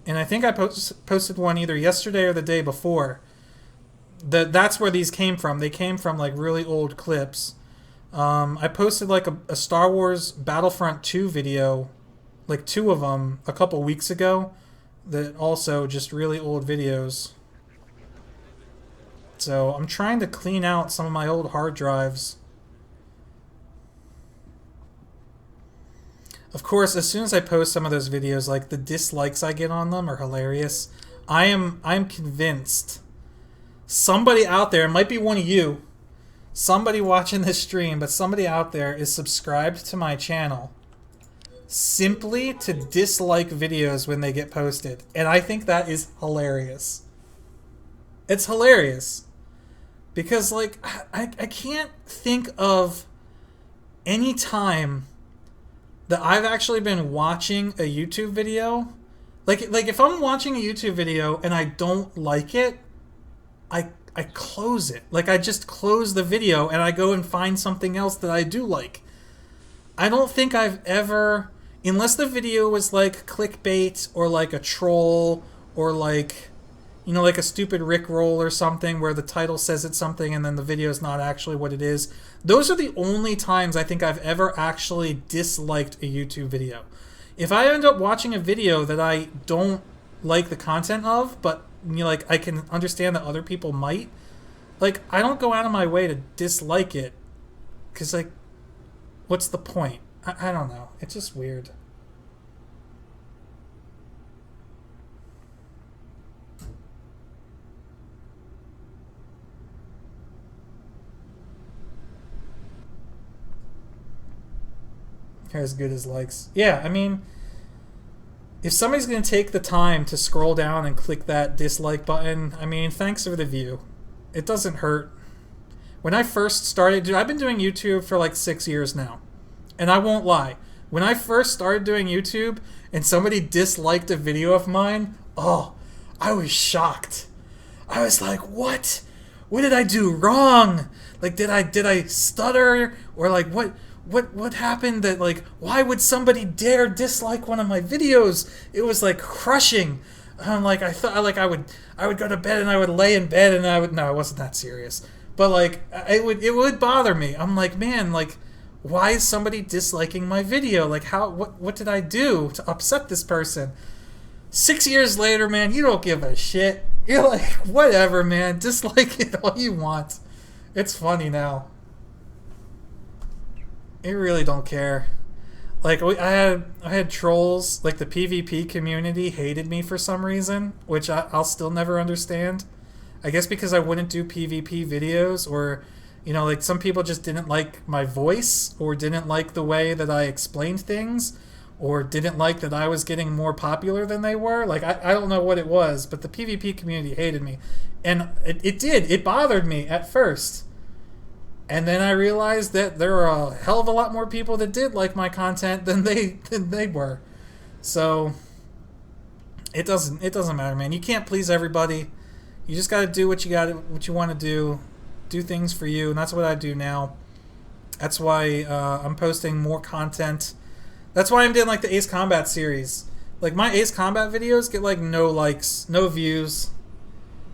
and I think I posted one either yesterday or the day before. That's where these came from. They came from, like, really old clips. I posted, like, a Star Wars Battlefront 2 video, like 2 of them, a couple weeks ago, that also just really old videos. So, I'm trying to clean out some of my old hard drives. Of course, as soon as I post some of those videos, like, the dislikes I get on them are hilarious. I'm convinced somebody out there, it might be one of you, somebody watching this stream, but somebody out there is subscribed to my channel simply to dislike videos when they get posted. And I think that is hilarious. It's hilarious. Because, like, I can't think of any time that I've actually been watching a YouTube video. Like if I'm watching a YouTube video and I don't like it, I close it. Like, I just close the video and I go and find something else that I do like. I don't think I've ever, unless the video was like clickbait or like a troll or like, you know, like a stupid Rickroll or something where the title says it's something and then the video is not actually what it is. Those are the only times I think I've ever actually disliked a YouTube video. If I end up watching a video that I don't like the content of, but, you know, like, I can understand that other people might, like, I don't go out of my way to dislike it. Because, like, what's the point? I don't know. It's just weird. As good as likes. Yeah, I mean, if somebody's going to take the time to scroll down and click that dislike button, I mean, thanks for the view. It doesn't hurt. When I first started, dude, I've been doing YouTube for like 6 years now. And I won't lie. When I first started doing YouTube and somebody disliked a video of mine, oh, I was shocked. I was like, what? What did I do wrong? Like, did I stutter? Or like, what happened that, like, why would somebody dare dislike one of my videos? It was like crushing. I'm like, I thought, like, I would go to bed and I would lay in bed and no, it wasn't that serious. But like, it would bother me. I'm like, man, like, why is somebody disliking my video? Like, what did I do to upset this person? 6 years later, man, you don't give a shit. You're like, whatever, man, dislike it all you want. It's funny now. I really don't care. Like, I had trolls, like the PvP community hated me for some reason, which I'll still never understand. I guess because I wouldn't do PvP videos, or, you know, like, some people just didn't like my voice, or didn't like the way that I explained things, or didn't like that I was getting more popular than they were. Like, I don't know what it was, but the PvP community hated me. And it bothered me at first. And then I realized that there are a hell of a lot more people that did like my content than they were. So it doesn't matter, man. You can't please everybody. You just got to do what you want to do. Do things for you, and that's what I do now. That's why I'm posting more content. That's why I'm doing like the Ace Combat series. Like, my Ace Combat videos get like no likes, no views,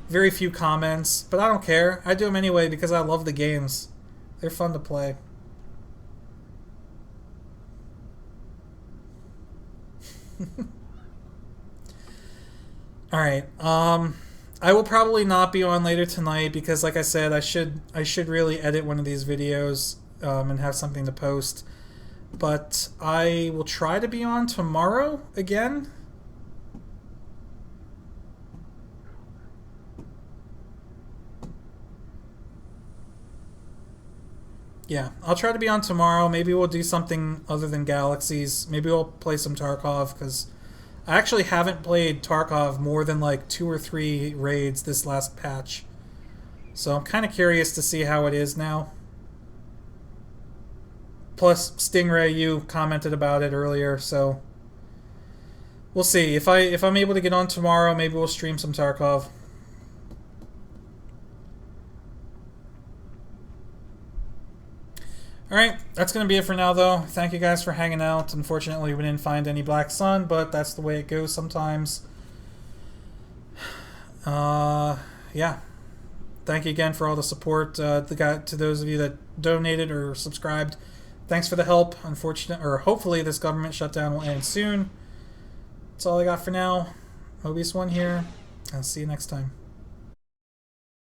very few comments, but I don't care. I do them anyway because I love the games. They're fun to play. Alright, I will probably not be on later tonight because, like I said, I should really edit one of these videos and have something to post. But I will try to be on tomorrow again. Yeah, I'll try to be on tomorrow. Maybe we'll do something other than Galaxies. Maybe we'll play some Tarkov, because I actually haven't played Tarkov more than like 2 or 3 raids this last patch. So I'm kind of curious to see how it is now. Plus, Stingray, you commented about it earlier, so we'll see. If I'm able to get on tomorrow, maybe we'll stream some Tarkov. Alright, that's going to be it for now, though. Thank you guys for hanging out. Unfortunately, we didn't find any Black Sun, but that's the way it goes sometimes. Yeah. Thank you again for all the support. To those of you that donated or subscribed, thanks for the help. Hopefully this government shutdown will end soon. That's all I got for now. Mobius1 here. I'll see you next time.